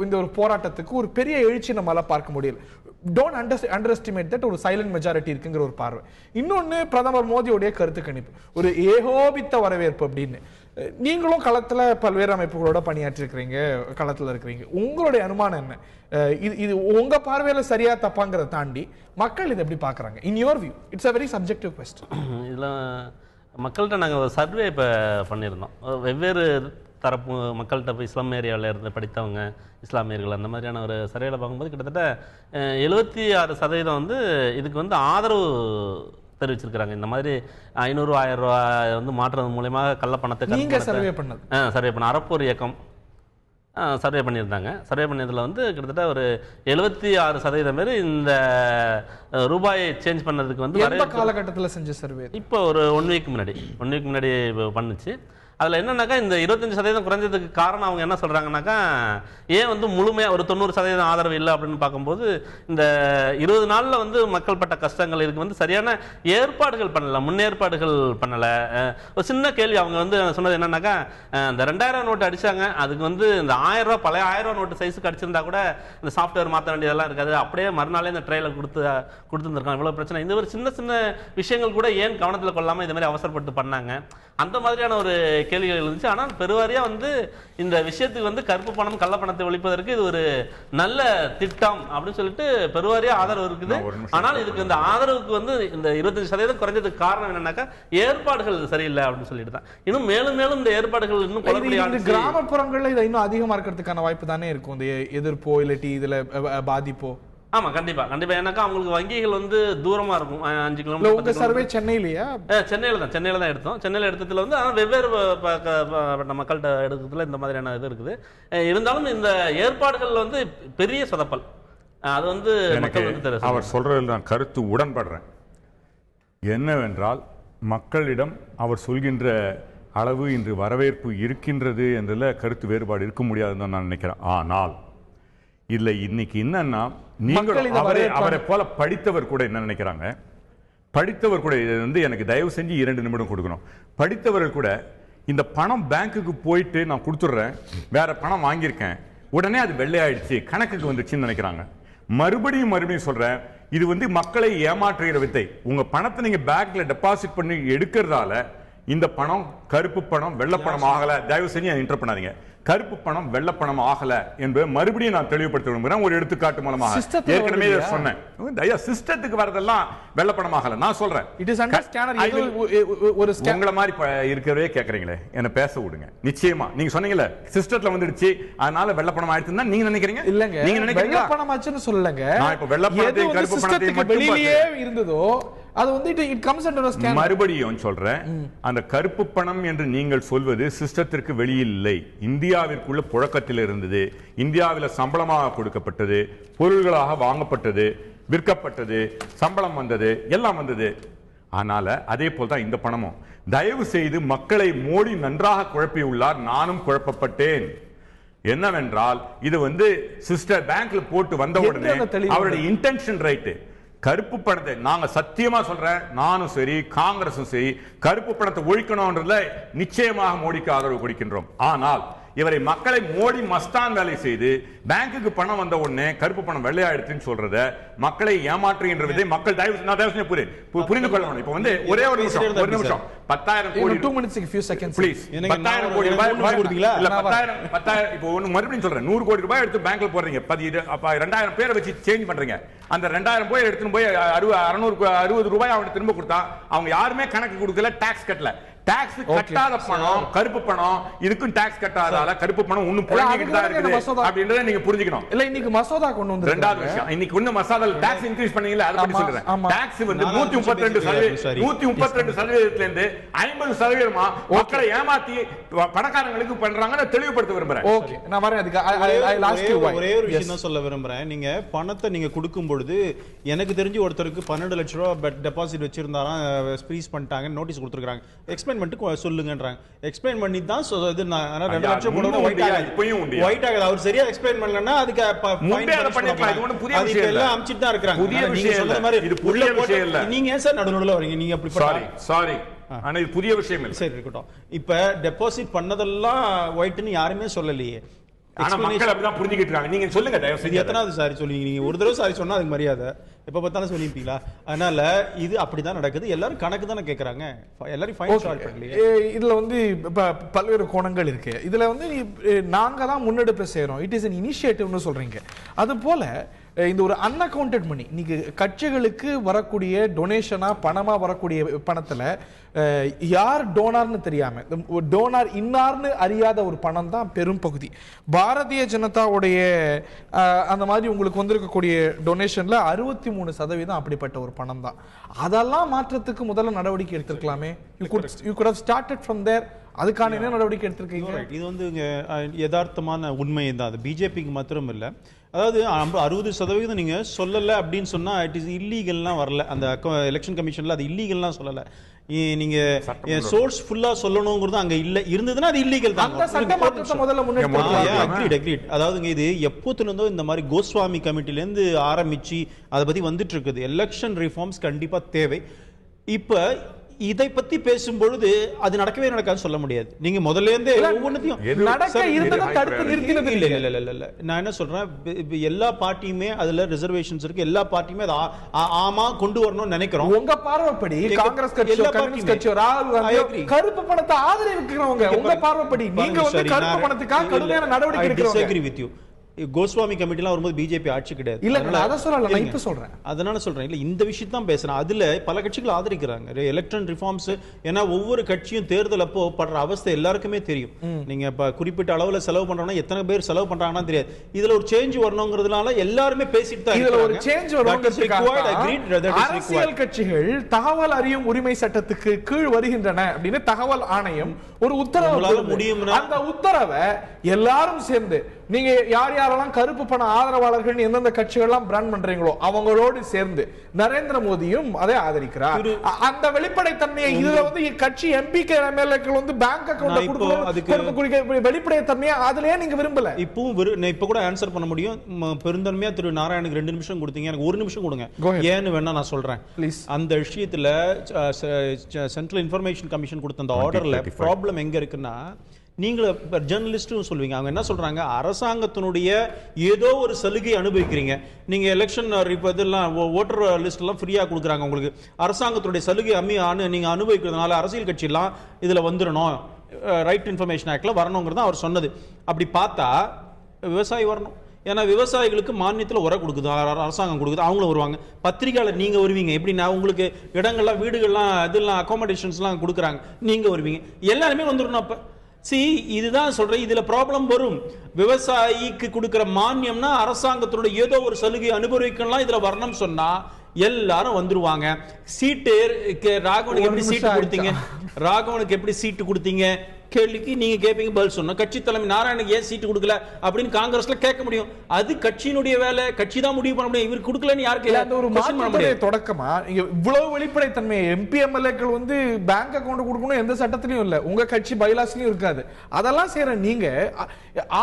இந்த ஒரு போராட்டத்துக்கு ஒரு பெரிய எழுச்சி நம்மளால பார்க்க முடியல. டோன்ட் அண்டர் எஸ்டிமேட் தட் ஒரு சைலண்ட் மெஜாரிட்டி இருக்குங்கிற ஒரு பார்வை. இன்னொன்னு பிரதமர் மோடியோடைய கருத்து கணிப்பு, ஒரு ஏகோபித்த வரவேற்பு அப்படின்னு. நீங்களும் களத்துல பல்வேறு அமைப்புகளோட பணியாற்றி இருக்கிறீங்க, களத்துல இருக்கிறீங்க. உங்களுடைய அனுமானம் என்ன? இது உங்க பார்வையில சரியா தப்பாங்கிறத தாண்டி மக்கள் இதை எப்படி பாக்குறாங்க? In your view, it's a very subjective question. இதுல மக்கள்கிட்ட நாங்கள் ஒரு சர்வே இப்போ பண்ணியிருந்தோம். வெவ்வேறு தரப்பு மக்கள்கிட்ட போய் இஸ்லாம் ஏரியாவில் இருந்து படித்தவங்க, இஸ்லாமியர்கள், அந்த மாதிரியான ஒரு சர்வேல பார்க்கும்போது கிட்டத்தட்ட 76% வந்து இதுக்கு வந்து ஆதரவு தெரிவிச்சிருக்கிறாங்க. இந்த மாதிரி 500-1000 ரூபாய் வந்து மாற்றுறது மூலமாக கள்ளப்பணத்தை நீங்க சர்வே பண்ண அறப்போர் இயக்கம் சர்வே பண்ணியிருந்தாங்க. சர்வே பண்ணதில் வந்து கிட்டத்தட்ட ஒரு 76% பேர் இந்த ரூபாயை சேஞ்ச் பண்ணதுக்கு வந்து காலகட்டத்தில் செஞ்ச சர்வே. இப்போ ஒரு 1 வீக் முன்னாடி பண்ணுச்சு. அதில் என்னன்னாக்கா இந்த 25% குறைஞ்சதுக்கு காரணம் அவங்க என்ன சொல்கிறாங்கனாக்கா, ஏன் வந்து முழுமையாக ஒரு 90% ஆதரவு இல்லை அப்படின்னு பார்க்கும்போது, இந்த 20 நாளில் வந்து மக்கள் பட்ட கஷ்டங்கள் இதுக்கு வந்து சரியான ஏற்பாடுகள் பண்ணலை, முன்னேற்பாடுகள் பண்ணலை. ஒரு சின்ன கேள்வி அவங்க வந்து சொன்னது என்னன்னாக்கா, இந்த 2000 நோட்டு அடித்தாங்க, அதுக்கு வந்து இந்த 1000 ரூபா பழைய 1000 ரூபா நோட்டு சைஸுக்கு அடிச்சிருந்தா கூட இந்த சாஃப்ட்வேர் மாற்ற வேண்டியதெல்லாம் இருக்காது, அப்படியே மறுநாளே இந்த ட்ரெயிலர் கொடுத்துருந்துருக்காங்க. இவ்வளோ பிரச்சனை, இந்த ஒரு சின்ன சின்ன விஷயங்கள் கூட ஏன் கவனத்தில் கொள்ளாமல் இது மாதிரி அவசரப்பட்டு பண்ணாங்க, அந்த மாதிரியான ஒரு கேள்விகள் இருந்துச்சு. ஆனால் பெருவாரியா வந்து இந்த விஷயத்துக்கு வந்து கருப்பு பணம் கள்ளப்பணத்தை ஒழிப்பதற்கு இது ஒரு நல்ல திட்டம் அப்படின்னு சொல்லிட்டு பெருவாரியா ஆதரவு இருக்குது. ஆனால் இதுக்கு இந்த ஆதரவுக்கு வந்து இந்த 25% குறைஞ்சதுக்கு காரணம் என்னன்னாக்கா, ஏற்பாடுகள் சரியில்லை அப்படின்னு சொல்லிட்டு தான். இன்னும் மேலும் மேலும் இந்த ஏற்பாடுகள் இன்னும் கிராமப்புறங்கள்ல இதை இன்னும் அதிகமா இருக்கிறதுக்கான வாய்ப்பு தானே இருக்கும். இந்த எதிர்ப்போ இல்லாட்டி இதுல பாதிப்போ. ஆமா, கண்டிப்பா. ஏன்னாக்கா அவங்களுக்கு வங்கிகள் வந்து தூரமா இருக்கும், 5 கிலோமீட்டர். சர்வே சென்னையிலயா? சென்னையில தான் எடுத்தோம். சென்னையில எடுத்ததுல வந்து வெவ்வேறு மக்கள்கிட்ட எடுக்கிறதுல இந்த மாதிரியான இது இருக்குது. இருந்தாலும் இந்த ஏற்பாடுகள் வந்து பெரிய சொதப்பல். அது வந்து மக்கள் வந்து அவர் சொல்றதில் நான் கருத்து உடன்படுறேன். என்னவென்றால், மக்களிடம் அவர் சொல்கின்ற அளவு இன்று வரவேற்பு இருக்கின்றது என்றதில் கருத்து வேறுபாடு இருக்க முடியாதுன்னு தான் நான் நினைக்கிறேன். ஆனால் இல்லை, இன்னைக்கு என்னன்னா, நீங்கள் அவரை போல படித்தவர் கூட என்ன நினைக்கிறாங்க, படித்தவர் கூட இது வந்து எனக்கு தயவு செஞ்சு 2 நிமிடம் கொடுக்கணும். படித்தவர்கள் கூட இந்த பணம் பேங்க்குக்கு போயிட்டு நான் கொடுத்துட்றேன், வேற பணம் வாங்கியிருக்கேன், உடனே அது வெள்ளையாயிடுச்சு, கணக்குக்கு வந்துச்சுன்னு நினைக்கிறாங்க. மறுபடியும் சொல்றேன், இது வந்து மக்களை ஏமாற்றுகிற வித்தை. உங்க பணத்தை நீங்க பேங்க்ல டெபாசிட் பண்ணி எடுக்கிறதால இந்த பணம் கருப்பு பணம் வெள்ளப்பணம் ஆகல. தயவு செஞ்சு இன்டர் பண்ணாதீங்க. கருப்பு பணம் வெள்ளப்பணம் ஆகல என்பதை மறுபடியும் நான் தெளிவுபடுத்த விரும்புகிறேன் ஒரு எடுத்துக்காட்டு மூலமாக. ஏற்கனவே சொன்னேன், சிஸ்டத்துக்கு வரதெல்லாம் வெள்ளப்பணம் ஆகல. நான் சொல்றேன், உங்களை மாதிரி இருக்கிறவே கேட்கறீங்களே, என்ன பேச விடுங்க. நிச்சயமா நீங்க சொன்னீங்கல்ல, சிஸ்டத்துல வந்துடுச்சு அதனால வெள்ளப்பணம் ஆயிடுச்சுன்னா நீங்க நினைக்கிறீங்க. இல்லங்க, நீங்க நினைக்கிறீங்க வெள்ளப்பணம் ஆச்சுன்னு சொல்லலங்க. நான் இப்ப வெள்ளப்பணத்தையும் கருப்பு பணத்தையும் வெளியிலே இருந்ததோ அது வந்து it comes under a scan. மறுபடியும் சொல்றேன், அந்த கருப்பு பணம் என்று நீங்கள் சொல்வது சிஸ்டத்திற்கு வெளியில் இல்லை, இந்தியாவிற்குள்ள புழக்கத்தில் இருந்தது. இந்தியாவில் சம்பளமாக கொடுக்கப்பட்டது, பொருள்களாக வாங்கப்பட்டது, விற்கப்பட்டது, சம்பளம் வந்தது, எல்லாம் வந்தது. ஆனால அதே போல் தான் இந்த பணமும். தயவு செய்து மக்களை மோடி நன்றாக குழப்பியுள்ளார், நானும் குழப்பப்பட்டேன். என்னவென்றால், இது வந்து சிஸ்டர் பேங்க்ல போட்டு வந்த உடனே அவருடைய இன்டென்ஷன் ரைட்டு. கருப்பு பணத்தை நாங்க சத்தியமா சொல்றேன், நானும் சரி காங்கிரசும் சரி கருப்பு பணத்தை ஒழிக்கணும்ன்றதுல நிச்சயமாக மோடிக்கு ஆதரவு கொடுக்கின்றோம். ஆனால் இவரை மக்களை மோடி மஸ்தான் வேலை செய்து பேங்குக்கு பணம் வந்த உடனே கருப்பு பணம் வெள்ளையாயிடுச்சுன்னு சொல்றத மக்களை ஏமாற்றுகின்ற விதை மக்கள் புரிந்து கொள்ள வேண்டும். இப்ப வந்து ஒரே ஒரு நிமிஷம் 10,000 கோடி 2 minutes few seconds ப்ளீஸ். 10,000 கோடி ரூபாய் கொடுத்தீங்களா? இல்ல 10,000 இப்போ மறுபடியும் சொல்றேன், 100 கோடி ரூபாய் எடுத்து பேங்க்ல போடுறீங்க, 2,000 பேரை வச்சு சேஞ்ச் பண்றீங்க. அந்த 2,000 போய் எடுத்துட்டு போய் 660 ரூபாய் அவனுக்கு திரும்ப கொடுத்தா அவங்க யாருமே கணக்கு கொடுக்கல, டாக்ஸ் கட்டல. டாக்ஸ் கட்டாத பணம், கருப்பு பணம், இதுக்கும் டாக்ஸ் கட்டாதால கருப்பு பணம் இன்னும் புழங்கிட்டு தான் இருக்குது அப்படின்றத நீங்க புரிஞ்சுக்கணும். இல்ல இன்னைக்கு மசோதா கொண்டு வந்து ரெண்டாவது விஷயம், இன்னைக்கு இன்னும் மசாலா டாக்ஸ் இன்க்ரீஸ் பண்ணீங்கல, அத பத்தி சொல்றேன். டாக்ஸ் வந்து 132% இருந்து 50% மக்களை ஏமாத்தி பணக்காரங்களுக்கு பண்றாங்க. தெளிவுபடுத்த விரும்புறேன். ஓகே, நான் வரேன். அதுக்கு ஒரே ஒரு விஷயம் தான் சொல்ல விரும்புறேன். நீங்க பணத்தை நீங்க கொடுக்கும் பொழுது எனக்கு தெரிஞ்சு ஒருத்தருக்கு 12 லட்சம் ரூபாய் டெபாசிட் வச்சிருந்தாராம், ஃப்ரீஸ் பண்ணிட்டாங்க, நோட்டீஸ் கொடுத்துருக்காங்க. எக்ஸ்பிளைன் பண்ணிட்டு சொல்லுங்கன்றாங்க. எக்ஸ்பிளைன் பண்ணி தான் இது 2 லட்சம் கூட ஒயிட் ஆகுது. அவர் சரியா எக்ஸ்பிளைன் பண்ணலன்னா அதுக்கு எல்லாம் அமிச்சிட்டு தான் இருக்காங்க. நீங்க சொல்ற மாதிரி இது புதிய விஷயம் இல்ல. நீங்க ஏன் சார் நடுவுல வரீங்க? நீங்க அப்படி சாரி ஆனா இது புதிய விஷயம் இல்ல. சரி இருக்கட்டும். இப்ப டெபாசிட் பண்ணதெல்லாம் ஒயிட்னு யாருமே சொல்லலையே. ஆனா மக்கள் அப்படிதான் புரிஞ்சுக்கிட்டு இருக்காங்க. நீங்க சொல்லுங்க தயவு செஞ்சு. எத்தனாவது சாரி சொல்லுவீங்க? நீங்க ஒரு தடவை சாரி சொன்னா அதுக்கு மரியாதை, எப்ப பார்த்தாலும் சொல்லிப்பீங்களா? அதனால இது அப்படிதான் நடக்குது. எல்லாரும் கணக்கு தானே கேக்குறாங்க. எல்லாரும் ஃபைன் ஸ்டார்ட் பண்ணலையே. இதுல வந்து பல்வேறு கோணங்கள் இருக்கு. இதுல வந்து நாங்க தான் முன்னெடுப்பு செய்யறோம். இட் இஸ் an இனிஷியேட்டிவ்னு சொல்றீங்க. அது போல இந்த ஒரு அன்அக்கவுண்டட் மணி, நீங்க கட்சிகளுக்கு வரக்கூடிய டொனேஷனா பணமா வரக்கூடிய பணத்துல யார் டோனார்னு தெரியாம, டோனார் இன்னார்னு அறியாத ஒரு பணம் தான் பெரும் பகுதி. பாரதிய ஜனதாவுடைய அந்த மாதிரி உங்களுக்கு வந்திருக்கக்கூடிய டொனேஷன்ல 63% அப்படிப்பட்ட ஒரு பணம் தான். அதெல்லாம் மாற்றத்துக்கு முதல்ல நடவடிக்கை எடுத்திருக்கலாமே. you could have started from there. அதுக்கான என்ன நடவடிக்கை எடுத்திருக்கீங்க? இது வந்து யதார்த்தமான உண்மை தான். அது பிஜேபிக்கு மாத்திரம் இல்லை. அதாவது 60% நீங்க சொல்லல அப்படின்னு சொன்னா இட் இஸ் இல்லீகல்லாம் வரல. அந்த எலெக்ஷன் கமிஷன்ல அது இல்லீகல்லாம் சொல்லல. நீங்க சோர்ஸ் ஃபுல்லா சொல்லணும்ங்கிறது அங்க இல்ல. இருந்ததுன்னா அது இல்லீகல் தான். அந்த சட்ட மாற்றத்தை முதல்ல அக்ரீட். அதாவது இது எப்போத்துல இருந்தோ இந்த மாதிரி கோஸ்வாமி கமிட்டில இருந்து ஆரம்பிச்சு அதை பத்தி வந்துட்டு இருக்குது. எலெக்ஷன் ரிஃபார்ம்ஸ் கண்டிப்பா தேவை. இப்ப இதை பத்தி பேசும்பொழுது அது நடக்கவே நடக்காது சொல்ல முடியாது. நீங்க முதல்ல இருந்தே ஒவ்வொன்றையும் நடக்க இருந்ததை தடுத்து நிறுத்தினது இல்ல இல்ல இல்ல இல்ல. நான் என்ன சொல்றேன், எல்லா பார்ட்டியுமே அதுல ரிசர்வேஷன்ஸ் இருக்கு. எல்லா பார்ட்டியுமே ஆமா கொண்டு வரணும்னு நினைக்கிறோம். உங்க பார்வைப்படி காங்கிரஸ் கட்சி, கம்யூனிஸ்ட் கட்சி, ராகுல் காந்தி கருப்பு பணத்தை ஆதரிக்கிறவங்க, உங்க பார்வைப்படி நீங்க வந்து கருப்பு பணத்துக்காக கடுமையான நடவடிக்கை எடுக்கிறீங்க. கோஸ்வாமி கமிட்டிலாம் வரும்போது பிஜேபி ஆட்சி கிடையாது. இல்ல அத சொல்லல, நான் இப்ப சொல்றேன். அதனால சொல்றேன். இல்ல இந்த விஷயம் தான் பேசுறேன். அதுல பல கட்சிகள் ஆதரிக்கிறாங்க எலக்ஷன் ரிஃபார்ம்ஸ். ஏன்னா ஒவ்வொரு கட்சியும் தேர்தல் அப்போ படுற அவஸ்தை எல்லாருக்குமே தெரியும். நீங்க இப்ப குறிப்பிட்ட அளவுல செலவு பண்றோம்னா எத்தனை பேர் செலவு பண்றாங்கன்னா தெரியாது. இதுல ஒரு சேஞ்ச் வரணுங்கிறதுனால எல்லாருமே பேசிட்டு தான் இதுல ஒரு சேஞ்ச் வரணும்ங்கிறதுக்காக அரசியல் கட்சிகள் தகவல் அறியும் உரிமை சட்டத்துக்கு கீழ் வருகின்றன அப்படின்னு தகவல் ஆணையம் ஒரு உத்தரவு முடியும். அந்த உத்தரவை எல்லாரும் சேர்ந்து நீங்க யார் யாரெல்லாம் கருப்பு பண ஆதரவாளர்கள் எந்தெந்த கட்சிகள்லாம் பிராண்ட் பண்றீங்களோ அவங்களோடு சேர்ந்து நரேந்திர மோடியும் அதை ஆதரிக்கிறார். அந்த வெளிப்படைத்தன்மையை இதுல வந்து கட்சி எம்பிக்கு எம்எல்ஏக்கள் வந்து பேங்க் அக்கவுண்ட் வெளிப்படைத்தன்மையை அதுலயே நீங்க விரும்பல. இப்ப கூட ஆன்சர் பண்ண முடியும். பெருந்தன்மையா திரு நாராயணுக்கு 2 நிமிஷம் கொடுத்தீங்க, எனக்கு 1 நிமிஷம் கொடுங்க. ஏன்னு வேணா நான் சொல்றேன். அந்த விஷயத்துல சென்ட்ரல் இன்ஃபர்மேஷன் கமிஷன் கொடுத்த அந்த ஆர்டர்ல ப்ராப்ளம் எங்க இருக்குன்னா, நீங்களும் ஜெர்னலிஸ்டும் சொல்லுவீங்க, அவங்க என்ன சொல்றாங்க, அரசாங்கத்தினுடைய ஏதோ ஒரு சலுகை அனுபவிக்கிறீங்க. நீங்க எலெக்ஷன் இதெல்லாம் ஓட்டர் லிஸ்ட் எல்லாம் ஃப்ரீயா கொடுக்குறாங்க உங்களுக்கு. அரசாங்கத்தினுடைய சலுகை நீங்க அனுபவிக்கிறதுனால அரசியல் கட்சி எல்லாம் இதுல வந்துடணும், ரைட் இன்ஃபர்மேஷன் ஆக்ட்ல வரணுங்கிறது அவர் சொன்னது. அப்படி பார்த்தா விவசாயி வரணும். ஏன்னா விவசாயிகளுக்கு மானியத்தில் உரம் கொடுக்குது, அரசாங்கம் கொடுக்குது, அவங்களும் வருவாங்க. பத்திரிகையாளர் நீங்க வருவீங்க. எப்படின்னா உங்களுக்கு இடங்கள்லாம் வீடுகள்லாம் இதெல்லாம் அகாமடேஷன்ஸ்லாம் கொடுக்குறாங்க, நீங்க வருவீங்க. எல்லாருமே வந்துடணும். அப்ப இதுதான் சொல்றேன், இதுல ப்ராப்ளம் வரும். விவசாயிக்கு கொடுக்கிற மானியம்னா அரசாங்கத்தோட ஏதோ ஒரு சலுகை அனுபவிக்கலாம், இதுல வரணும் சொன்னா எல்லாரும் வந்துருவாங்க. சீட்டு ராகவனுக்கு எப்படி சீட்டு கொடுத்தீங்க? ராகவனுக்கு எப்படி சீட்டு கொடுத்தீங்க கேள்விக்கு நீங்க கேட்பீங்க, பதில் சொன்ன கட்சி தலைமை நாராயணுக்கு ஏன் சீட்டு கொடுக்கல அப்படின்னு காங்கிரஸ்ல கேட்க முடியும். அது கட்சியினுடைய வேலை, கட்சி தான் முடிவு பண்ண முடியும். இவர் கொடுக்கலன்னு யாருக்கு ஒரு மாற்றத்துடைய தொடக்கமா இவ்வளவு வெளிப்படைத்தன்மை எம்பி எம்எல்ஏக்கள் வந்து பேங்க் அக்கவுண்ட் கொடுக்கணும் எந்த சட்டத்திலையும் இல்ல, உங்க கட்சி பைலாஸ்லயும் இருக்காது. அதெல்லாம் செய்யற நீங்க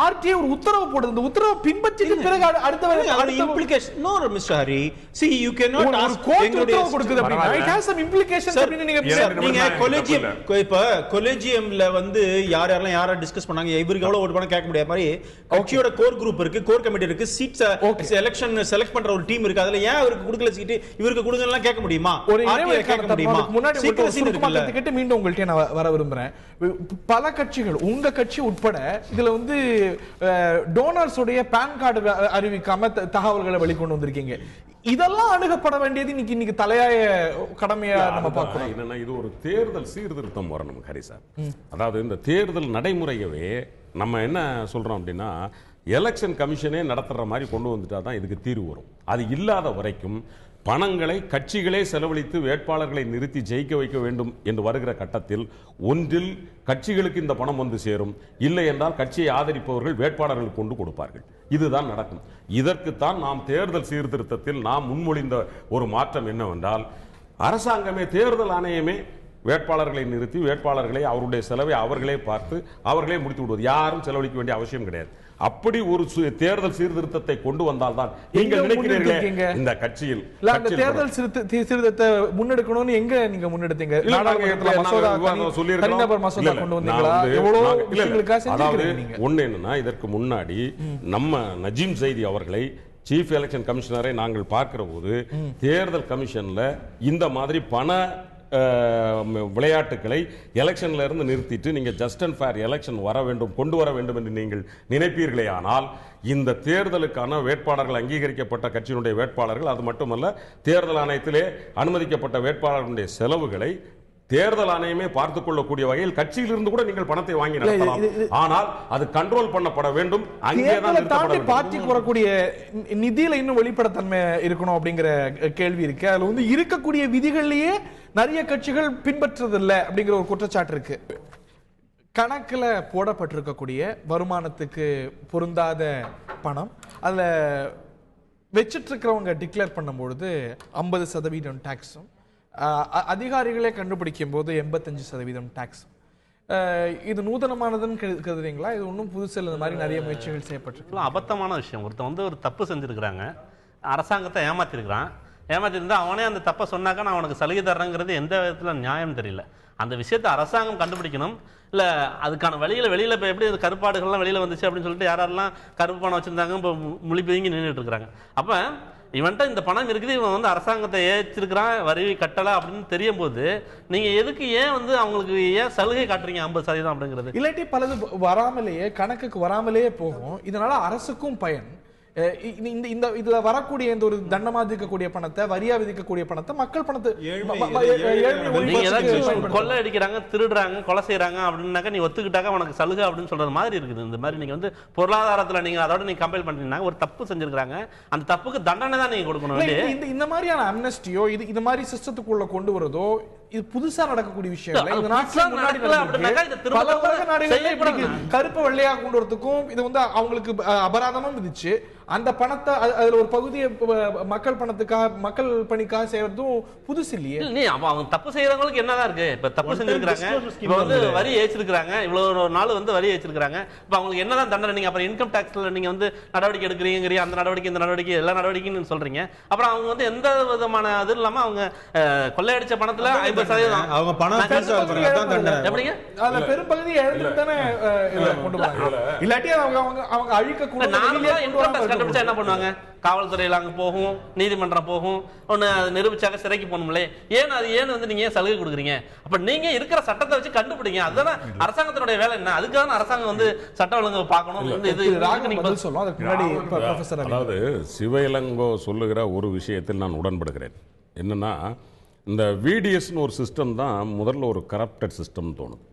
ஆர்டிஐ ஒரு உத்தரவு போடுது, இந்த உத்தரவு பின்பற்றிட்டு பிறகு அடுத்த implication no mister Hari see you cannot ask court உத்தரவு கொடுக்குது அப்படினா it has some implications அப்படின்னு நீங்க கொலேஜியம் இப்ப கொலேஜியம்ல வந்து வந்து யாரெல்லாம் யாரை டிஸ்கஸ் பண்ணாங்க, இவருக்கு எவ்வளவு ஓட்டு பண்ண கேட்க முடியாத மாதிரி கட்சியோட கோர் குரூப் இருக்கு, கோர் கமிட்டி இருக்கு, சீட்ஸ் எலெக்ஷன் செலக்ட் பண்ற ஒரு டீம் இருக்கு. அதுல ஏன் அவருக்கு கொடுக்கல சீட், இவருக்கு கொடுங்கலாம் கேட்க முடியுமா? ஒரு கேட்க முடியுமா? முன்னாடி மீண்டும் உங்கள்கிட்ட நான் வர விரும்புறேன். பல கட்சிகள், உங்க கட்சி உட்பட, இதுல வந்து டோனர்ஸ் உடைய பான் கார்டு அறிவிக்காம தகவல்களை வெளிக்கொண்டு வந்திருக்கீங்க. இதெல்லாம் அணுகப்பட வேண்டியது இன்னைக்கு தலையாய கடமையா நம்ம பார்க்கிறோம். என்னன்னா இது ஒரு தேர்தல் சீர்திருத்தம் வரணும் ஹரி சார். அதாவது இந்த தேர்தல் நடைமுறையவே நம்ம என்ன சொல்றோம் அப்படின்னா, எலெக்ஷன் கமிஷனே நடத்துற மாதிரி கொண்டு வந்துட்டா தான் இதுக்கு தீர்வு வரும். அது இல்லாத வரைக்கும் பணங்களை கட்சிகளே செலவழித்து வேட்பாளர்களை நிறுத்தி ஜெயிக்க வைக்க வேண்டும் என்று வருகிற கட்டத்தில் ஒன்றில் கட்சிகளுக்கு இந்த பணம் வந்து சேரும், இல்லை என்றால் கட்சியை ஆதரிப்பவர்கள் வேட்பாளர்கள் கொண்டு கொடுப்பார்கள். இதுதான் நடக்கும். இதற்குத்தான் நாம் தேர்தல் சீர்திருத்தத்தில் நாம் முன்மொழிந்த ஒரு மாற்றம் என்னவென்றால், அரசாங்கமே தேர்தல் ஆணையமே வேட்பாளர்களை நிறுத்தி வேட்பாளர்களை அவருடைய செலவை அவர்களே பார்த்து அவர்களே முடித்து விடுவது. யாரும் செலவழிக்க வேண்டிய அவசியம் கிடையாது. அப்படி ஒரு தேர்தல் சீர்திருத்தத்தை கொண்டு வந்தால் தான் நீங்கள் நினைக்கிறீர்களே இந்த கட்சியில் தேர்தல் சீர்திருத்தத்தை முன்னெடுக்கணும்னு எங்க நீங்க முன்னெடுத்தீங்க? அதாவது ஒண்ணு என்னன்னா, இதற்கு முன்னாடி நம்ம நஜீம் ஜைதி அவர்களை சீஃப் எலெக்ஷன் கமிஷனரை நாங்கள் பார்க்கிற போது தேர்தல் கமிஷன்ல இந்த மாதிரி பண விளையாட்டுகளை எலெக்ஷன்ல இருந்து நிறுத்திட்டு நீங்க ஜஸ்ட் அண்ட் ஃபேர் எலெக்ஷன் வர வேண்டும், கொண்டு வர வேண்டும் என்று நீங்கள் நினைப்பீர்களே, ஆனால் இந்த தேர்தலுக்கான வேட்பாளர்கள் அங்கீகரிக்கப்பட்ட கட்சியினுடைய வேட்பாளர்கள், அது மட்டுமல்ல தேர்தல் ஆணையத்திலே அனுமதிக்கப்பட்ட வேட்பாளர்களுடைய செலவுகளை தேர்தல் ஆணையமே பார்த்துக் கொள்ளக்கூடிய வகையில் கட்சியிலிருந்து கூட நீங்கள் பணத்தை வாங்கி நடத்தலாம். ஆனால் அது கண்ட்ரோல் பண்ணப்பட வேண்டும். பார்ட்டிக்கு வரக்கூடிய நிதியில இன்னும் வெளிப்படைத்தன்மை இருக்கணும் அப்படிங்கிற கேள்வி இருக்கு. அதுல வந்து இருக்கக்கூடிய விதிகள்லயே நிறைய கட்சிகள் பின்பற்றதில்லை அப்படிங்கிற ஒரு குற்றச்சாட்டு இருக்கு. கணக்குல போடப்பட்டிருக்கக்கூடிய வருமானத்துக்கு பொருந்தாத பணம் அதுல வச்சிட்டு இருக்கிறவங்க டிக்ளேர் பண்ணும்பொழுது 50% டாக்ஸும், அதிகாரிகளே கண்டுபிடிக்கும் போது 85% டாக்ஸ். இது நூதனமானதுன்னு கருதுறீங்களா? இது ஒன்றும் புதுசு இல்லை, மாதிரி நிறைய முயற்சிகள் செய்யப்பட்டிருக்கு. அபத்தமான விஷயம். ஒருத்தன் வந்து ஒரு தப்பு செஞ்சிருக்கிறாங்க, அரசாங்கத்தை ஏமாத்திருக்கிறான். ஏமாத்திருந்தா அவனே அந்த தப்பை சொன்னாக்கா நான் அவனுக்கு சலுகை தர்றேங்கிறது எந்த விதத்தில் நியாயம் தெரியல. அந்த விஷயத்தை அரசாங்கம் கண்டுபிடிக்கணும். இல்லை அதுக்கான வெளியில் இப்போ எப்படி கருப்பாடுகள்லாம் வெளியில் வந்துச்சு அப்படின்னு சொல்லிட்டு யாரெல்லாம் கருப்பு பணம் வச்சுருந்தாங்க இப்போ மொழி பிதுங்கி நின்றுட்டு இருக்கிறாங்க. அப்போ இவன்ட்ட இந்த பணம் இருக்குது, இவன் வந்து அரசாங்கத்தை ஏற்றிருக்கிறான், வரி கட்டலை அப்படின்னு தெரியும் போது நீங்கள் எதுக்கு அவங்களுக்கு ஏன் சலுகை காட்டுறீங்க 50% அப்படிங்கிறது? இல்லாட்டி பலது வராமலேயே கணக்குக்கு வராமலேயே போகும். இதனால அரசுக்கும் பயன். இதுல வரக்கூடிய இந்த ஒரு தண்டமா விதிக்கக்கூடிய பணத்தை, வரியா விதிக்கக்கூடிய பணத்தை, மக்கள் பணத்தை கொள்ளை அடிக்கிறாங்க, திருடுறாங்க, கொலை செய்யறாங்க அப்படின்னாக்கா நீ ஒத்துக்கிட்டாக்க உனக்கு சலுகை அப்படின்னு சொல்றது மாதிரி இருக்குது. இந்த மாதிரி நீங்க வந்து பொருளாதாரத்துல நீங்க அதோட நீங்க கம்பேர் பண்றீங்கன்னா ஒரு தப்பு செஞ்சிருக்காங்க, அந்த தப்புக்கு தண்டனை தான் நீங்க கொடுக்கணும். இந்த மாதிரியான அம்னஸ்டியோ இது மாதிரி சிஸ்டத்துக்குள்ள கொண்டு வரதோ இது புதுசா நடக்கக்கூடிய விஷயம். கருப்பு வெள்ளையா கொண்டு வரதுக்கும் இது வந்து அவங்களுக்கு அபராதமும் விதிச்சு அந்த பணத்தை அதுல ஒரு பகுதியை மக்கள் பணத்துக்காக, மக்கள் பணிக்காக செய்யறதும் புதுசு இல்லையே. நீ அவங்க தப்பு செய்யறவங்களுக்கு என்னதான் இருக்கு? இப்ப தப்பு செஞ்சிருக்காங்க, இப்ப வந்து வரி ஏற்றிருக்காங்க, இவ்வளவு நாள் வந்து வரி ஏற்றிருக்காங்க, இப்ப அவங்களுக்கு என்னதான் தண்டனை? நீங்க அப்புறம் இன்கம் டாக்ஸ்ல நீங்க வந்து நடவடிக்கை எடுக்கிறீங்க, அந்த நடவடிக்கை இந்த நடவடிக்கை எல்லா நடவடிக்கைன்னு சொல்றீங்க. அப்புறம் அவங்க வந்து எந்த விதமான அது இல்லாம அவங்க கொள்ளையடிச்ச பணத்துல 50% அவங்க பணம் பெரும்பகுதி தானே கொண்டு போறாங்க. இல்லாட்டி அவங்க அழிக்க கூட கண்டுபிடிச்சா என்ன பண்ணுவாங்க? காவல்துறையில அங்க போகும், நீதிமன்றம் போகும், ஒன்னு நிரூபிச்சாக்க சிறைக்கு போகணும்ல. ஏன் வந்து நீங்க சலுகை கொடுக்குறீங்க? அப்ப நீங்க இருக்கிற சட்டத்தை வச்சு கண்டுபிடிங்க. அதுதானே அரசாங்கத்தினுடைய வேலை. என்ன அதுக்கான அரசாங்கம் வந்து சட்ட ஒழுங்கு பார்க்கணும். அதாவது சிவ இளங்கோ சொல்லுகிற ஒரு விஷயத்தில் நான் உடன்படுகிறேன். என்னன்னா, இந்த விடிஎஸ்னு ஒரு சிஸ்டம் தான் முதல்ல ஒரு கரப்டட் சிஸ்டம் தோணும்.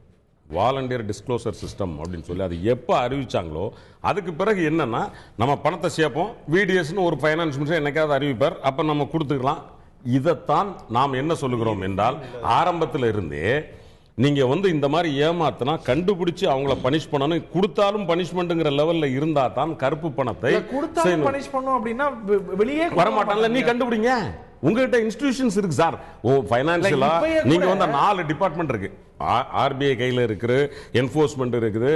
வாலண்டியர் டிஸ்க்ளோசர் சிஸ்டம் அப்படின்னு சொல்லி அது எப்போ அறிவிச்சாங்களோ அதுக்கு பிறகு என்னன்னா, நம்ம பணத்தை சேர்ப்போம், விடிஎஸ்னு ஒரு ஃபைனான்ஸ் மினிஸ்டர் என்னைக்காவது அறிவிப்பார், அப்போ நம்ம கொடுத்துக்கலாம். இதைத்தான் நாம் என்ன சொல்லுகிறோம் என்றால், ஆரம்பத்தில் இருந்தே நீங்க வந்து இந்த மாதிரி ஏமாத்தினா கண்டுபிடிச்சு அவங்கள பனிஷ் பண்ணணும். கொடுத்தாலும் பனிஷ்மெண்ட்ங்கிற லெவல்ல இருந்தா தான் கருப்பு பணத்தை கொடுத்தாலும் பனிஷ் பண்ணணும். அப்படின்னா வெளியே வரமாட்டான்ல, நீ கண்டுபிடிங்க. உங்ககிட்ட இன்ஸ்டிடியூஷன்ஸ் இருக்கு சார். ஃபைனான்சியலா நீங்க வந்து 4 டிபார்ட்மெண்ட் இருக்கு. ஆர்பிஐ கையில் இருக்குது, என்ஃபோர்ஸ்மெண்ட் இருக்குது,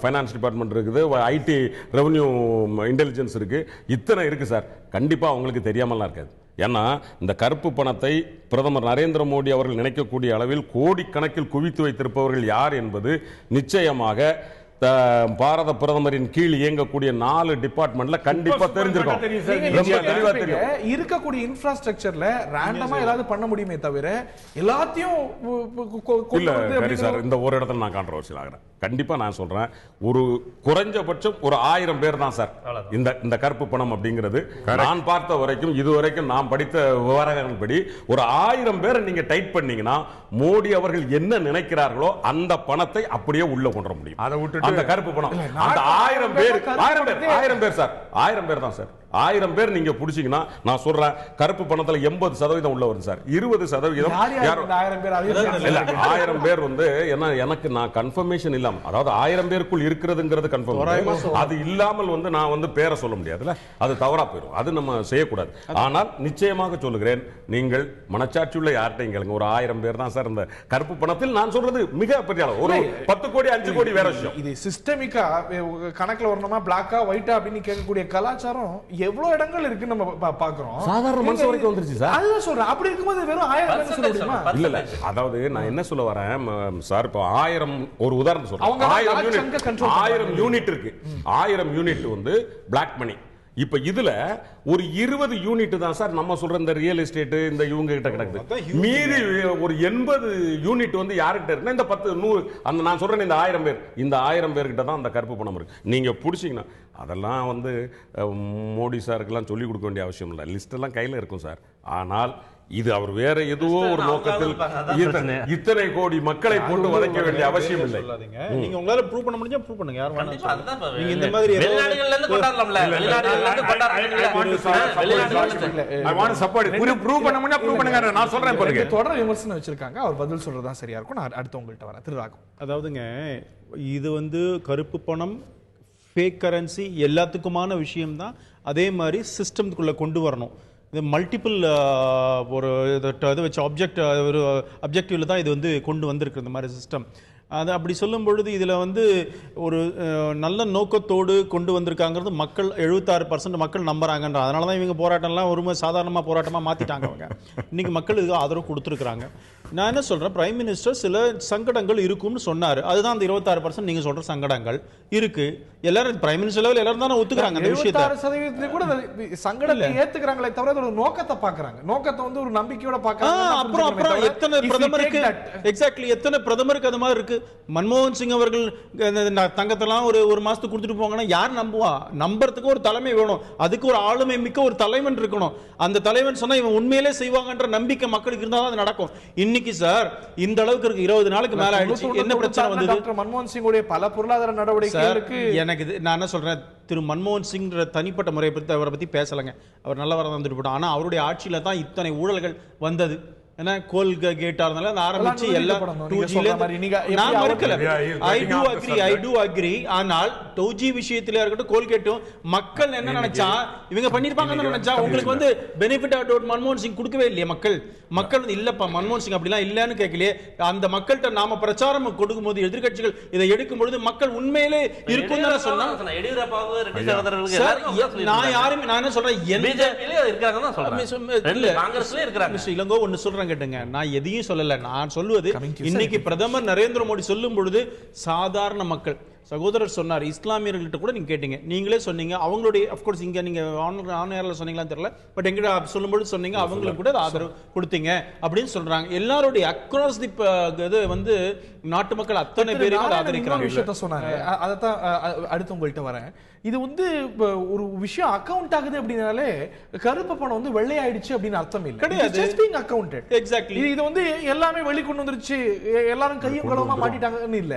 ஃபைனான்ஸ் டிபார்ட்மெண்ட் இருக்குது, ஐடி ரெவன்யூ இன்டெலிஜென்ஸ் இருக்குது. இத்தனை இருக்குது சார். கண்டிப்பாக உங்களுக்கு தெரியாமலாம் இருக்காது. ஏன்னா இந்த கருப்பு பணத்தை பிரதமர் நரேந்திர மோடி அவர்கள் நினைக்கக்கூடிய அளவில் கோடிக்கணக்கில் குவித்து வைத்திருப்பவர்கள் யார் என்பது நிச்சயமாக பாரத பிரதமரின் கீழ் இயங்கக்கூடிய 4 டிபார்ட்மெண்ட்ல கண்டிப்பா தெரிஞ்சிருக்கும். இருக்கக்கூடிய இன்ஃப்ராஸ்ட்ரக்சர்ல ரேண்டமா ஏதாவது பண்ண முடியுமே தவிர எல்லாத்தையும் இல்ல சார். இந்த ஒரு இடத்துல நான் கான்ட்ரோவர்சியல் ஆகிறேன். கண்டிப்பா நான் சொல்றேன், ஒரு குறைஞ்சபட்சம் ஒரு 1000 பேர் தான் சார் இந்த கருப்பு பணம் அப்படிங்கிறது. நான் பார்த்த வரைக்கும் இதுவரைக்கும் நான் படித்த விவரங்களின்படி ஒரு 1000 பேரை நீங்க டைட் பண்ணீங்கன்னா மோடி அவர்கள் என்ன நினைக்கிறார்களோ அந்த பணத்தை அப்படியே உள்ள கொண்டு முடியும். அதை விட்டு அந்த கருப்பு பணம் அந்த 1000 பேர் சார், 1000 பேர் தான் சார். 1000 பேர் நீங்க புடிச்சீங்கன்னா நான் சொல்றேன், கருப்பு பணத்துல 80% உள்ள வருது சார். 20% 1000 பேர் வந்து எனக்கு நான் கன்ஃபர்மேஷன் இல்லாம, அதாவது 1000 பேருக்குள் இருக்கிறதுங்கிறது கன்ஃபர்ம், அது இல்லாமல் வந்து நான் வந்து பேரை சொல்ல முடியாதுல்ல, அது தவறா போயிடும். அது நம்ம செய்யக்கூடாது. ஆனால் நிச்சயமாக சொல்லுகிறேன், நீங்கள் மனச்சாட்சி உள்ள யார்கிட்டையும் கேளுங்க, ஒரு 1000 பேர் தான் சார் இந்த கருப்பு பணத்தில். நான் சொல்றது மிக பெரிய அளவு, ஒரு 10 கோடி 5 கோடி வேற விஷயம். இது சிஸ்டமிக்கா கணக்குல வரணுமா பிளாக்கா ஒயிட்டா அப்படின்னு கேட்கக்கூடிய கலாச்சாரம் எவ்வளவு இடங்கள் இருக்கு நம்ம பாக்குறோம். சாதாரண மனுஷன் வரைக்கும் வந்துருச்சு சார். அதுதான் சொல்றேன். அப்படி இருக்கும்போது வெறும் 1000 சொல்ல முடியுமா? இல்ல அதாவது நான் என்ன சொல்ல வரேன் சார், இப்போ 1000 ஒரு உதாரணம் சொல்றேன். 1000 யூனிட் இருக்கு. 1000 யூனிட் வந்து பிளாக் மணி. இப்ப இதுல ஒரு 20 யூனிட் தான் சார் நம்ம சொல்ற இந்த ரியல் எஸ்டேட் இந்த இவங்க கிட்ட கிடக்குது. மீதி ஒரு 80 யூனிட் வந்து யாருக்கிட்ட இருக்குன்னா இந்த 10 100 அந்த நான் சொல்றேன் இந்த 1000 பேர், இந்த 1000 பேர்கிட்ட தான் அந்த கருப்பு பணம் இருக்கு. நீங்க புடிச்சீங்கன்னா அதெல்லாம் வந்து மோடி சாருக்கெல்லாம் சொல்லிக் கொடுக்க வேண்டிய அவசியம் இல்லை. லிஸ்ட் எல்லாம் கையில இருக்கும் சார். ஆனால் இது அவர் வேற ஏதோ ஒரு நோக்கத்தில் இத்தனை கோடி மக்களை போட்டு வதைக்க வேண்டிய அவசியம் இல்லை. நீங்க உங்களால ப்ரூவ் பண்ண முடிஞ்சா ப்ரூவ் பண்ணுங்க. யார் வேணாலும் நீங்க இந்த மாதிரி மாதிரி வெளிநாடுகள்ல இருந்து கொண்டாடலாம்ல, வெளிநாடுகள்ல இருந்து கொண்டாடலாம்ல. I want to support it. Prove பண்ண முடிஞ்சா ப்ரூவ் பண்ணுங்க. நான் சொல்றேன் பாருங்க. தொடர் விமர்சனம் வச்சிருக்காங்க. அவர் பதில் சொல்றதா சரியா இருக்கும். நான் அடுத்து உங்கள்கிட்ட வரேன். திருராகம். அதாவதுங்க, இது வந்து கருப்பு பணம் ஃபேக் கரன்சி எல்லாத்துக்குமான விஷயம் தான். அதே மாதிரி சிஸ்டம்குள்ளே கொண்டு வரணும். இது மல்டிபிள் ஒரு இதை வச்சு ஒரு அப்ஜெக்டிவில் தான் இது வந்து கொண்டு வந்திருக்கு இந்த மாதிரி சிஸ்டம். அது அப்படி சொல்லும் பொழுது இதில் வந்து ஒரு நல்ல நோக்கத்தோடு கொண்டு வந்திருக்காங்கிறது மக்கள் 76% மக்கள் நம்புறாங்கன்ற. அதனால தான் இவங்க போராட்டம்லாம் ஒரு சாதாரணமாக போராட்டமாக மாற்றிட்டாங்க. அவங்க இன்னைக்கு மக்கள் இதுக்கு ஆதரவு கொடுத்துருக்குறாங்க. நான் என்ன சொல்கிறேன், பிரைம் மினிஸ்டர் சில சங்கடங்கள் இருக்கும்னு சொன்னார். அதுதான் அந்த 26% நீங்கள் சொல்கிற சங்கடங்கள் இருக்கு. எல்லாரும் பிரைம் மினிஸ்டர் லெவல் எல்லாரும் தானே ஒத்துக்கிறாங்க அந்த விஷயத்தை. 76% கூட சங்கடத்தை ஏத்துக்கிறாங்களே தவிர ஒரு நோக்கத்தை பார்க்கறாங்க. நோக்கத்தை வந்து ஒரு நம்பிக்கையோட பார்க்கறாங்க. அப்புறம் எத்தனை பிரதமருக்கு எக்ஸாக்ட்லி எத்தனை பிரதமருக்கு அது மாதிரி இருக்கு. மன்மோகன் சிங் அவர்கள் தங்கத்தெல்லாம் ஒரு மாசத்துக்கு கொடுத்துட்டு போங்கன்னா யார் நம்புவா? நம்புறதுக்கு ஒரு தலைமை வேணும். அதுக்கு ஒரு ஆளுமை மிக்க ஒரு தலைவன் இருக்கணும். அந்த தலைவன் சொன்னா இவன் உண்மையிலே செய்வாங்கன்ற நம்பிக்கை மக்களுக்கு இருந்தால் அது நடக்கும். இன்னைக்கு சார் இந்த அளவுக்கு இருக்கு. 20 நாளுக்கு மேல ஆயிடுச்சு. என்ன பிரச்சனை வந்தது? டாக்டர் மன்மோகன் சிங் உடைய பல பொருளாதார நடவடிக்கைகளுக்கு எனக்கு நான் என்ன சொல்றேன், திரு மன்மோகன் சிங் தனிப்பட்ட முறையை பற்றி அவரை பத்தி பேசலங்க. அவர் நல்லவராக வந்துட்டு போட்டோம். ஆனா அவருடைய ஆட்சியில தான் இத்தனை ஊழல்கள் வந்தது. ஏன்னா கோல் கேட்டா இருந்தாலும் ஆரம்பிச்சு எல்லாம் 2G நான் மறுக்கல. ஐ டு அக்ரி. ஆனால் 2G விஷயத்துல இருக்கட்டும், கோல்கேட்டும் மக்கள் என்ன நினைச்சா இவங்க பண்ணிருப்பாங்கன்னு நினைச்சா உங்களுக்கு வந்து பெனிஃபிட் அவுட் மன்மோகன் சிங் கொடுக்கவே இல்லையே. மக்கள் வந்து இல்லப்பா மன்மோகன் சிங் அப்படிலாம் இல்லன்னு கேட்கலையே. அந்த மக்கள்கிட்ட நாம பிரச்சாரம் கொடுக்கும் போது எதிர்கட்சிகள் இதை எடுக்கும் பொழுது மக்கள் உண்மையிலே இருக்கும் தானே சொன்னா. நான் யாருமே நான் என்ன சொல்றேன், இளங்கோ ஒன்னு சொல்றேன் கேட்டுங்க. நான் எதையும் சொல்லல. நான் சொல்லுவது இன்னைக்கு பிரதமர் நரேந்திர மோடி சொல்லும் பொழுது சாதாரண மக்கள், சகோதரர் சொன்னார், இஸ்லாமியர்கள்ட்ட கூட நீங்க கேட்டீங்க, நீங்களே சொன்னீங்க அவங்களுடைய அப்கோர்ஸ் இங்க நீங்க ஆன்லைன்ல சொன்னீங்களான்னு தெரியல, பட் எங்கிட்ட சொல்லும்போது சொன்னீங்க அவங்களுக்கு கூட ஆதரவு கொடுத்தீங்க அப்படின்னு சொல்றாங்க. எல்லாருடைய அக்ராஸ் தி இது வந்து நாட்டு மக்கள் அத்தனை பேரும் ஆதரிக்கிறாங்க. விஷயத்த சொன்னாங்க. அதான் அடுத்து உங்கள்கிட்ட வரேன். இது வந்து ஒரு விஷயம் அக்கவுண்ட் ஆகுது அப்படினாலே கருப்பு பணம் வந்து வெள்ளை ஆயிடுச்சு அப்படின்னு அர்த்தம் இல்லை. எக்ஸாக்ட்லி. இது வந்து எல்லாமே வெளி கொண்டு வந்துருச்சு, எல்லாரும் கையும் களவுமா மாட்டிட்டாங்கன்னு இல்ல.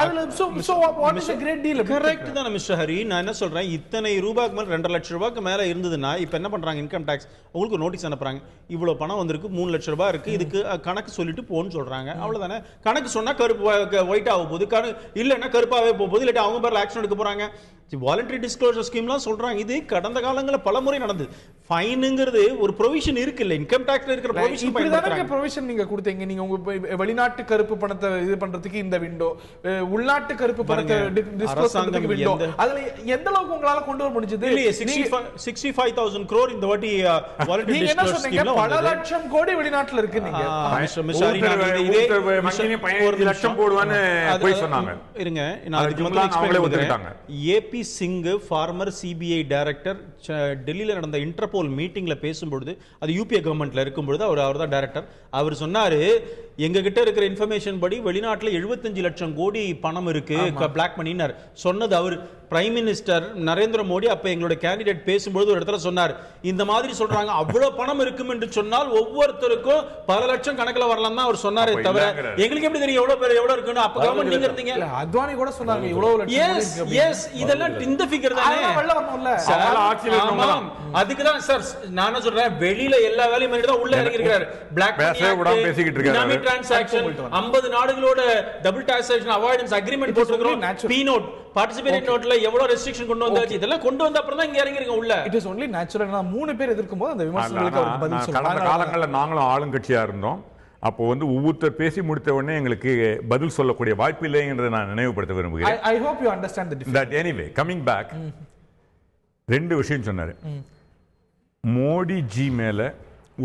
அதுல so what is a great deal? Correct தான் மிஸ்டர் ஹரி. நான் என்ன சொல்றேன், இத்தனை ரூபாய்க்கு மேல 2 லட்சம் ரூபாய்க்கு மேல இருந்ததுன்னா இப்ப என்ன பண்றாங்க, இன்கம் டாக்ஸ் உங்களுக்கு நோட்டீஸ் அனுப்புறாங்க, இவ்வளவு பணம் வந்திருக்கு, 3 லட்சம் ரூபாய் இருக்கு, இதுக்கு கணக்கு சொல்லிட்டு போன்னு சொல்றாங்க. அவ்வளவுதானே. கணக்கு சொன்னா கருப்பு ஒயிட் ஆக போகுது, இல்லைன்னா கருப்பாவே போகுது, இல்லாட்டி அவங்க பேர்ல ஆக்ஷன் எடுக்க போறாங்க. வாலண்டரி டிஸ்க்ளோசர் ஸ்கீம்லாம் சொல்றாங்க. இது கடந்த காலங்களில் பல முறை நடந்தது. ஃபைனுங்கிறது ஒரு ப்ரொவிஷன் இருக்கு இல்ல, இன்கம் டாக்ஸ்ல இருக்கிற ப்ரொவிஷன் இப்படிதானே ப்ரொவிஷன் நீங்க கொடுத்தீங்க. நீங்க உங்க வெளிநாட்டு கருப்பு பணத்தை இது பண்றதுக்கு இந்த விண்டோ, உள்நாட்டு கருப்பு பணத்தை டிஸ்க்ளோஸ் பண்றதுக்கு விண்டோ, அதுல எந்த அளவுக்கு உங்களால கொண்டு வர முடிஞ்சது? இல்லையே 65,000 crore இந்த வாட்டி வாலண்டரி நீங்க என்ன டிஸ்க்ளோசர் சொன்னீங்க? ஸ்கீம்ல பல லட்சம் கோடி வெளிநாட்டுல இருக்கு. நீங்க லட்சம் போடுவான்னு போய் சொன்னாங்க. இருங்க, நான் அதுக்கு வந்து எக்ஸ்பிளைன் பண்றேன். AB Singh former CBI director டெல்லியில நடந்த இன்டர்போல் மீட்டிங்ல பேசும்பொழுது, அது யூபிஏ கவர்மெண்ட்ல இருக்கும்பொழுது அவர் தான் டைரக்டர். அவர் சொன்னாரு, எங்க கிட்ட இருக்கிற இன்ஃபர்மேஷன் படி வெளிநாட்டுல 75 லட்சம் கோடி பணம் இருக்கு பிளாக் மணின்னு சொன்னது அவர். பிரைம் மினிஸ்டர் நரேந்திர மோடி அப்ப எங்களோட கேண்டிடேட் பேசும்போது ஒரு இடத்துல சொன்னார், இந்த மாதிரி சொல்றாங்க, அவ்வளவு பணம் இருக்கும் என்று சொன்னால் ஒவ்வொருத்தருக்கும் பல லட்சம் கணக்குல வரலாம் தான் அவர் சொன்னாரே தவிர எங்களுக்கு எப்படி தெரியும் எவ்வளவு பேர் எவ்வளவு இருக்குன்னு? அப்ப கவர்மெண்ட் நீங்க இருந்தீங்க, அத்வானி கூட சொன்னாங்க இவ்வளவு லட்சம். எஸ், இதெல்லாம் இந்த ஃபிகர் தானே. அதுக்கு தான் சார் நான் சொல்றேன், வெளியில எல்லா வேலையும் பண்ணிட்டு தான் உள்ள இறங்கி இருக்காரு. பிளாக் மணி டிரான்சாக்ஷன் 50 நாடுகளோட டபுள் டாக்ஸேஷன் அவாய்டன்ஸ் அக்ரிமெண்ட் போட்டுருக்கோம். பி நோட் பார்ட்டிசிபேட் நோட்ல எவ்வளவு ரெஸ்ட்ரிக்ஷன் கொண்டு வந்தாச்சு, இதெல்லாம் கொண்டு வந்த அப்புறம் தான் இங்க இறங்கி இருக்க உள்ள. It is only natural. நான் 3 பேர் எதிர்க்கும்போது அந்த விமர்சனங்களுக்கு அவர் பதில் சொல்றாங்க. கடந்த காலங்களில் நாங்களும் ஆளுங்கட்சியா இருந்தோம். அப்போ வந்து ஒவ்வொருத்தர் பேசி முடித்த உடனே எங்களுக்கு பதில் சொல்லக்கூடிய வாய்ப்பு இல்லைங்கிறதை நான் நினைவுபடுத்த விரும்புகிறேன். I hope you understand the difference. That anyway, coming back, 2 விஷயம் சொன்னாரு. மோடி ஜி மேல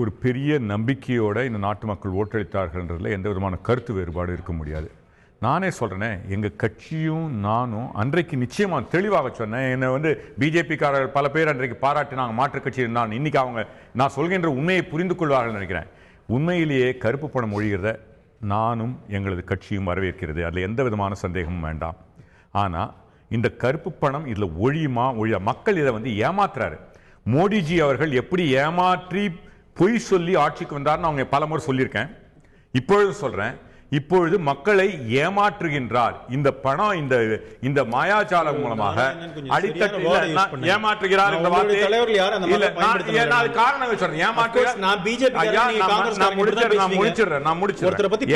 ஒரு பெரிய நம்பிக்கையோட இந்த நாட்டு மக்கள் ஓட்டளித்தார்கள்ன்றதுல எந்த விதமான கருத்து வேறுபாடு இருக்க முடியாது. நானே சொல்றேனே, எங்க கட்சியும் நானும் அன்றைக்கு நிச்சயமா தெளிவாக சொன்னேன். என்னை வந்து பிஜேபிக்காரர்கள் பல பேர் அன்றைக்கு பாராட்டினாங்க, மாற்று கட்சி இருந்தான். இன்னைக்கு அவங்க நான் சொல்கின்ற உண்மையை புரிந்து கொள்வார்கள் நினைக்கிறேன். உண்மையிலேயே கருப்பு பணம் ஒழிகிறத நானும் எங்களது கட்சியும் வரவேற்கிறது. அதில் எந்த விதமான சந்தேகமும் வேண்டாம். ஆனால் இந்த கருப்பு பணம் இதில் ஒழியுமா மக்கள் இதை வந்து ஏமாத்துறாரு. மோடிஜி அவர்கள் எப்படி ஏமாற்றி பொய் சொல்லி ஆட்சிக்கு வந்தார்னு அவங்க பல முறை சொல்லியிருக்கேன். இப்பொழுது சொல்றேன், இப்பொழுது மக்களை ஏமாற்றுகின்றார். இந்த பணம் இந்த மாயாஜாலம் மூலமாக அடித்தட்டு ஏமாற்றுகிறார். இந்த வார்த்தை காரணம் சொல்றேன், ஏமாற்றுகிறார். நான் முடிச்சிடுறேன்.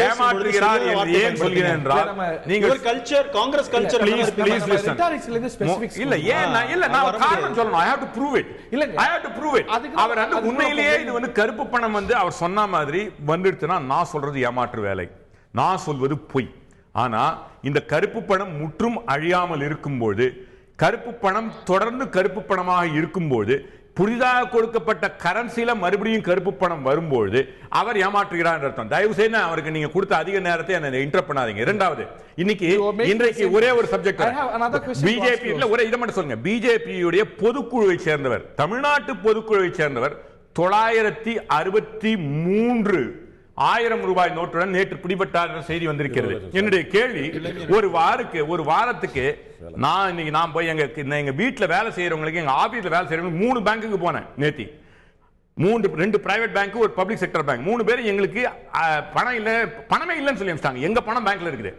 ஏமாற்றுகிறார் ஏன் சொல்கிறேன் என்றால், நீங்கள் கல்ச்சர் காங்கிரஸ் கல்ச்சர் இல்ல ஏன் இல்ல நான் காரணம் சொல்லணும். I have to prove it. I have to prove it. அவர் வந்து உண்மையிலேயே இது வந்து கருப்பு பணம் வந்து அவர் சொன்ன மாதிரி வந்துடுச்சுன்னா நான் சொல்றது ஏமாற்று வேலை, நான் சொல்வது பொய். ஆனா இந்த கருப்பு பணம் முற்றும் அழியாமல் இருக்கும்போது, கருப்பு பணம் தொடர்ந்து கருப்பு பணமாக இருக்கும்போது, புதிதாக கொடுக்கப்பட்ட கரன்சில மறுபடியும் கருப்பு பணம் வரும்போது அவர் ஏமாற்றுகிறார் அர்த்தம். தயவு செய்து அவருக்கு நீங்க கொடுத்த அதிக நேரத்தை என்ன இன்டரப்ட் பண்ணாதீங்க. இரண்டாவது, இன்றைக்கு ஒரே ஒரு சப்ஜெக்ட் பிஜேபி ஒரே இதை மட்டும் சொல்லுங்க. பிஜேபியுடைய பொதுக்குழுவை சேர்ந்தவர், தமிழ்நாட்டு பொதுக்குழுவை சேர்ந்தவர் 963 1000 ரூபாய் நோட்டுடன் நேற்று பிடிபட்டார் என்ற செய்தி வந்திருக்கிறது. என்னுடைய கேள்வி, ஒரு வாரத்துக்கு நான் போய் எங்க வீட்டுல வேலை செய்யறவங்களுக்கு, எங்க ஆபீஸ்ல வேலை செய்யறவங்க 3 பேங்குக்கு போனேன் நேத்தி. 2 பிரைவேட் பேங்க், ஒரு பப்ளிக் செக்டர் பேங்க். 3 பேரும் எங்களுக்கு பணமே இல்லைன்னு சொல்லி அனுப்பிச்சிட்டாங்க. எங்க பணம் பேங்க்ல இருக்குது.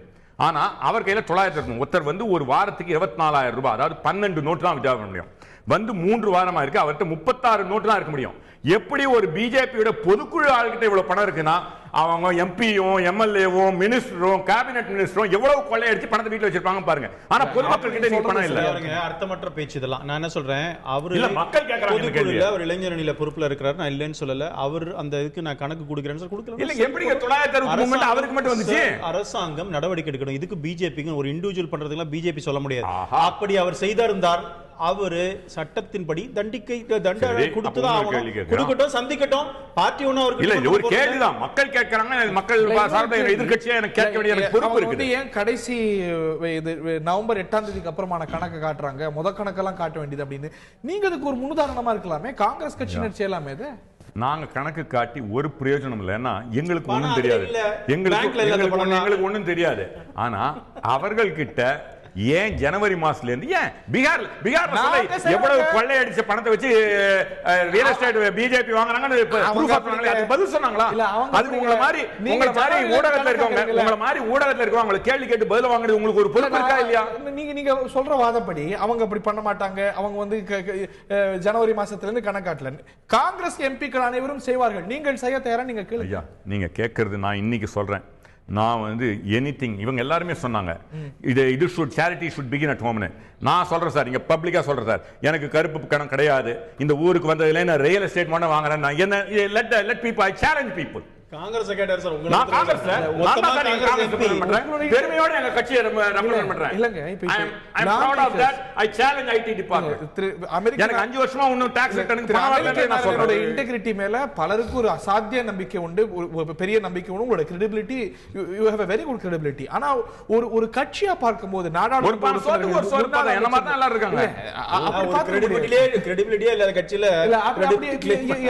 ஆனா அவர் கையில 900 இருக்கும். ஒருத்தர் வந்து ஒரு வாரத்துக்கு 24,000 ரூபாய், அதாவது 12 நோட்டு தான் வித்ட்ரா பண்ண முடியும். வந்து 3 வாரமா இருக்கு, அவர்கிட்ட 36 நோட்டு தான் இருக்க முடியும். எப்படி ஒரு பிஜேபியோட பொதுக்குழு ஆளுகிட்ட இவ்வளவு பணம் இருக்குன்னா, அவங்க எம்பியும் எம்எல்ஏவும் மினிஸ்டரும் கேபினெட் மினிஸ்டரும் எவ்வளவு கொள்ளையடிச்சு பணத்தை வீட்டுல வச்சிருப்பாங்க பாருங்க. ஆனா பொதுமக்கள் கிட்ட நீங்க பணம் இல்ல. அர்த்தமற்ற பேச்சு இதெல்லாம். நான் என்ன சொல்றேன், அவரு மக்கள் கேக்குறாங்க, அவர் இளைஞர் அணியில பொறுப்புல இருக்கிறார், நான் இல்லைன்னு சொல்லல. அவர் அந்த இதுக்கு நான் கணக்கு கொடுக்கிறேன்னு சொல்லி கொடுக்கல. இல்ல எப்படி 960 அவருக்கு மட்டும் வந்துச்சு? அரசாங்கம் நடவடிக்கை எடுக்கணும். இதுக்கு பிஜேபிக்கு ஒரு இண்டிவிஜுவல் பண்றதுக்கு பிஜேபி சொல்ல முடியாது. அப்படி அவர் செய்திருந்தார், அவரு சட்டத்தின்படி தண்டனை கொடுத்துதான் கொடுக்கட்டும், சந்திக்கட்டும். பார்ட்டி ஒண்ணு அவருக்கு இல்ல. ஒரு கேள்விதான் மக்கள் கேட்கறாங்க, மக்கள் சார்ந்த எதிர்க்கட்சியா எனக்கு கேட்க வேண்டிய பொறுப்பு இருக்கு. ஏன் கடைசி நவம்பர் 8ஆம் தேதிக்கு அப்புறமான கணக்கு காட்டுறாங்க, முத கணக்கெல்லாம் காட்ட வேண்டியது அப்படின்னு? நீங்க அதுக்கு ஒரு முன்னுதாரணமா இருக்கலாமே, காங்கிரஸ் கட்சியினர் செய்யலாமே. நாங்க கணக்கு காட்டி ஒரு பிரயோஜனம் இல்லை. ஏன்னா எங்களுக்கு ஒண்ணும் தெரியாது, எங்களுக்கு ஒண்ணும் தெரியாது. ஆனா அவர்கள் கிட்ட ஏன் ஜனவரி மாசத்துல இருந்து ஏன் பீகார் எவ்வளவு கொள்ளையடிச்ச பணத்தை வச்சு ரியல் எஸ்டேட் பிஜேபி வாங்குறாங்கன்னு பதில் சொன்னாங்களா? அது உங்களை மாதிரி ஊடகத்துல இருக்கவங்க கேள்வி கேட்டு பதில் வாங்குறது உங்களுக்கு ஒரு பொறுப்பு இருக்கா இல்லையா? நீங்க சொல்ற வாதப்படி அவங்க அப்படி பண்ண மாட்டாங்க. அவங்க வந்து ஜனவரி மாசத்துல இருந்து கணக்காட்டல. காங்கிரஸ் எம்பிக்கள் அனைவரும் செய்வார்கள். நீங்கள் செய்ய தயாரா? நீங்க கேளுங்க. நீங்க கேட்கறது நான் இன்னைக்கு சொல்றேன், நான் வந்து எனிதிங் இவங்க எல்லாருமே சொன்னாங்க இது சேரிட்டி ஷுட் பிகின் அட் ஹோம்னு. நான் சொல்றேன் சார், இங்க பப்ளிக்கா சொல்றேன் சார், எனக்கு கருப்பு கணம் கிடையாது. இந்த ஊருக்கு வந்ததுல நான் ரியல் எஸ்டேட் மட்டும் வாங்குறேன். நான் என்ன லெட் பீப்பிள், ஐ challenge people. Congress secretary sir, நான் காங்கிரஸ் சார், நான் தான் காங்கிரஸ் பண்றேன். பெருமையோட எங்க கட்சியை ரெப்ரசன்ட் பண்றேன். இல்லங்க, இப்ப I am proud of that. I challenge IT department. எனக்கு 5 வருஷமா இன்னும் டாக்ஸ் ரிட்டர்னுக்கு பணம் வரல. நான் சொல்றேன், இன்டெகிரிட்டி மேல பலருக்கு ஒரு அசாத்திய நம்பிக்கை உண்டு, ஒரு பெரிய நம்பிக்கை உண்டு. உங்களோட credibility, you have a very good credibility. ஆனா ஒரு கட்சியா பார்க்கும்போது நாடாளுமன்ற என்ன மாதிரி எல்லாரும் இருக்காங்க. கிரெடிபிலிட்டியே இல்லாத கட்சியில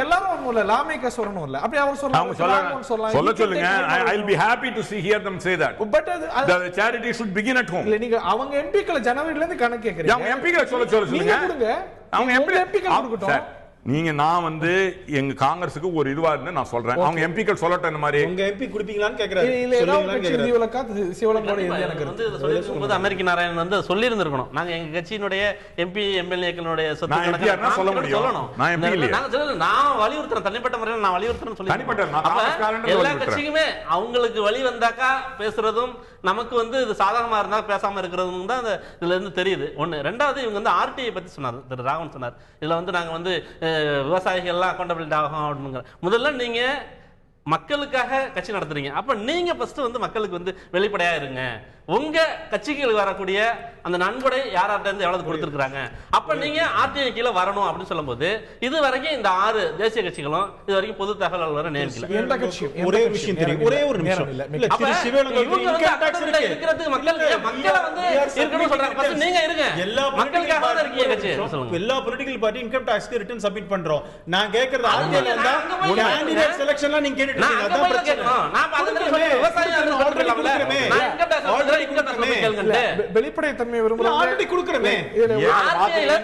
எல்லாரும் இல்ல, லாமேக்க சொல்லணும் இல்ல, அப்படி அவர் சொல்லலாம். சொல்ல சொல்லுங்க. I'll be happy to see hear them say that. But the charity should begin at home. இல்ல, நீங்க அவங்க எம்பிக்களை ஜனவரில இருந்து கணக்கு கேக்குறீங்க. அவங்க எம்பிக்களை சொல்லுங்க. நீங்க கொடுங்க, அவங்க எம்பிக்கள் கொடுக்கட்டும். நீங்க நான் வந்து எங்க காங்கிரஸுக்கு ஒரு இதுவா இருந்து நான் சொல்றேன். அவங்க எம்பிக்கள் சொல்லட்டும். இந்த மாதிரி உங்க எம்பி குடிப்பீங்களான்னு கேக்குறாரு. இல்ல, சிவலங்கோட எனக்கு வந்து சொல்லிருக்கும்போது அமெரிக்க நாராயணன் வந்து சொல்லி இருந்திருக்கணும். நாங்க எங்க கட்சியினுடைய எம்பி எம்எல்ஏக்களுடைய சொத்து கணக்கு சொல்ல முடியும். நான் எம்பி இல்ல, நாங்க சொல்லல, நான் வலியுறுத்துறேன், தனிப்பட்ட முறையில் நான் வலியுறுத்துறேன்னு சொல்லி எல்லா கட்சிக்குமே அவங்களுக்கு வழி வந்தாக்கா பேசுறதும் நமக்கு வந்து இது சாதகமா இருந்தா பேசாம இருக்கிறதும் தான் இதுல இருந்து தெரியுது. ஒண்ணு. ரெண்டாவது, இவங்க வந்து ஆர்டிஐ பத்தி சொன்னார், திரு ராகவன் சொன்னார். இதுல வந்து நாங்க வந்து விவசாயிகள்லாம் அக்கௌண்டபிலிட்டி ஆகும் அப்படிங்கிற. முதல்ல நீங்க மக்களுக்காக கட்சி நடத்துறீங்க, அப்ப நீங்க ஃபர்ஸ்ட் வந்து மக்களுக்கு வந்து வெளிப்படையா இருங்க. உங்க கட்சிக்கு வரக்கூடிய அந்த நன்கொடை யார்கிட்ட இருந்து எவ்வளவு கொடுத்திருக்காங்க, அப்ப நீங்க ஆர்டிஐ கீழே வரணும் அப்படின்னு சொல்லும்போது, இது வரைக்கும் இந்த 6 தேசிய கட்சிகளும் இது வரைக்கும் பொது தகவல் அலுவலரை நியமிக்கல. எந்த கட்சியும் ஒரே விஷயம் தெரியும், ஒரே ஒரு நிமிஷம் இல்ல, திரு சிவலங்கோடு இருக்கிறதுக்கு மக்களை வந்து இருக்கணும் சொல்றாங்க. ஃபர்ஸ்ட் நீங்க இருங்க, மக்களுக்காக தான் இருக்கீங்க கட்சி. எல்லா பொலிட்டிக்கல் பார்ட்டி இன்கம் டாக்ஸ்க்கு ரிட்டர்ன் சப்மிட் பண்றோம். நான் கேக்குறது ஆர்டிஐல இருந்தா கேண்டிடேட் செலக்ஷன்லாம் நீங்க கேட்டுட்டு இருக்கீங்க. அதான் பிரச்சனை. நான் பாத்துட்டு சொல்றேன், விவசாயி சொல்றேன், நான் இன்கம் டாக்ஸ் வெளிப்படைத்தன்மை விரும்புறாங்க, கொடுக்கறமே.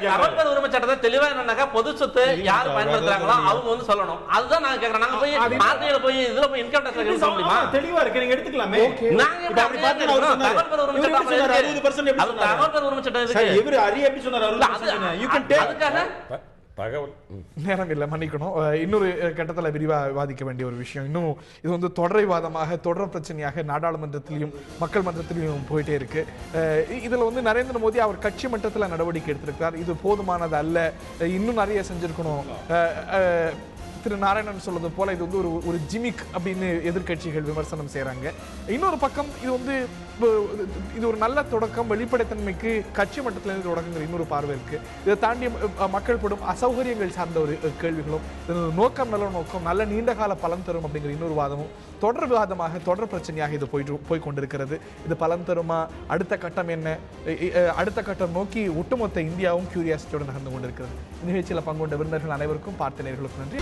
தகவல் உரிமை சட்டத்தை தெளிவா என்னன்னாக்கா பொது சொத்து யார் பயன்படுத்துறாங்களோ அவங்க வந்து சொல்லணும். அதுதான் நான் கேக்குறேன். நாங்க போய் ஆர்டிஐல போய் இதுல போய் இன்கம் டாக்ஸ் சொல்ல முடியுமா? தெளிவா இருக்கு, நீங்க எடுத்துக்கலாமே. நாங்க அப்படி பார்த்தா தகவல் உரிமை சட்டம் 60% எப்படி சொன்னாரு? தகவல் உரிமை சட்டம் இருக்கு. இவரு அரி எப்படி சொன்னாரு? 60% you can take. அதுக்காக தகவல் நேரம் இல்லை, மன்னிக்கணும். இன்னொரு கட்டத்தில் விரிவாக விவாதிக்க வேண்டிய ஒரு விஷயம். இன்னும் இது வந்து தொடர் விவாதமாக, தொடர் பிரச்சனையாக நாடாளுமன்றத்திலையும் மக்கள் மன்றத்திலையும் போயிட்டே இருக்கு. இதில் வந்து நரேந்திர மோடி அவர் கட்சி மட்டத்தில் நடவடிக்கை எடுத்திருக்கிறார். இது போதுமானது அல்ல, இன்னும் நிறைய செஞ்சிருக்கணும். திரு நாராயணன் சொல்றது போல இது வந்து ஒரு ஜிமிக் அப்படின்னு எதிர்கட்சிகள் விமர்சனம் செய்யறாங்க. இன்னொரு பக்கம் இது வந்து இது ஒரு நல்ல தொடக்கம், வெளிப்படைத்தன்மைக்கு கட்சி மட்டத்திலிருந்து தொடக்கங்கிற இன்னொரு பார்வை இருக்கு. இதை தாண்டி மக்கள் படும் அசௌகரியங்கள் சார்ந்த ஒரு கேள்விகளும், நோக்கம் நல்ல நோக்கம், நல்ல நீண்டகால பலன் தரும் அப்படிங்கிற இன்னொரு வாதமும் தொடர் விவாதமாக, தொடர் பிரச்சனையாக இது போய் கொண்டிருக்கிறது. இது பலன் தருமா? அடுத்த கட்டம் என்ன? அடுத்த கட்டம் நோக்கி ஒட்டுமொத்த இந்தியாவும் கியூரியாசிட்டியோடு நகர்ந்து கொண்டிருக்கிறது. நிகழ்ச்சியில் பங்குகொண்ட விருந்தினர்கள் அனைவருக்கும், பார்த்த நேயர்களுக்கும் நன்றி.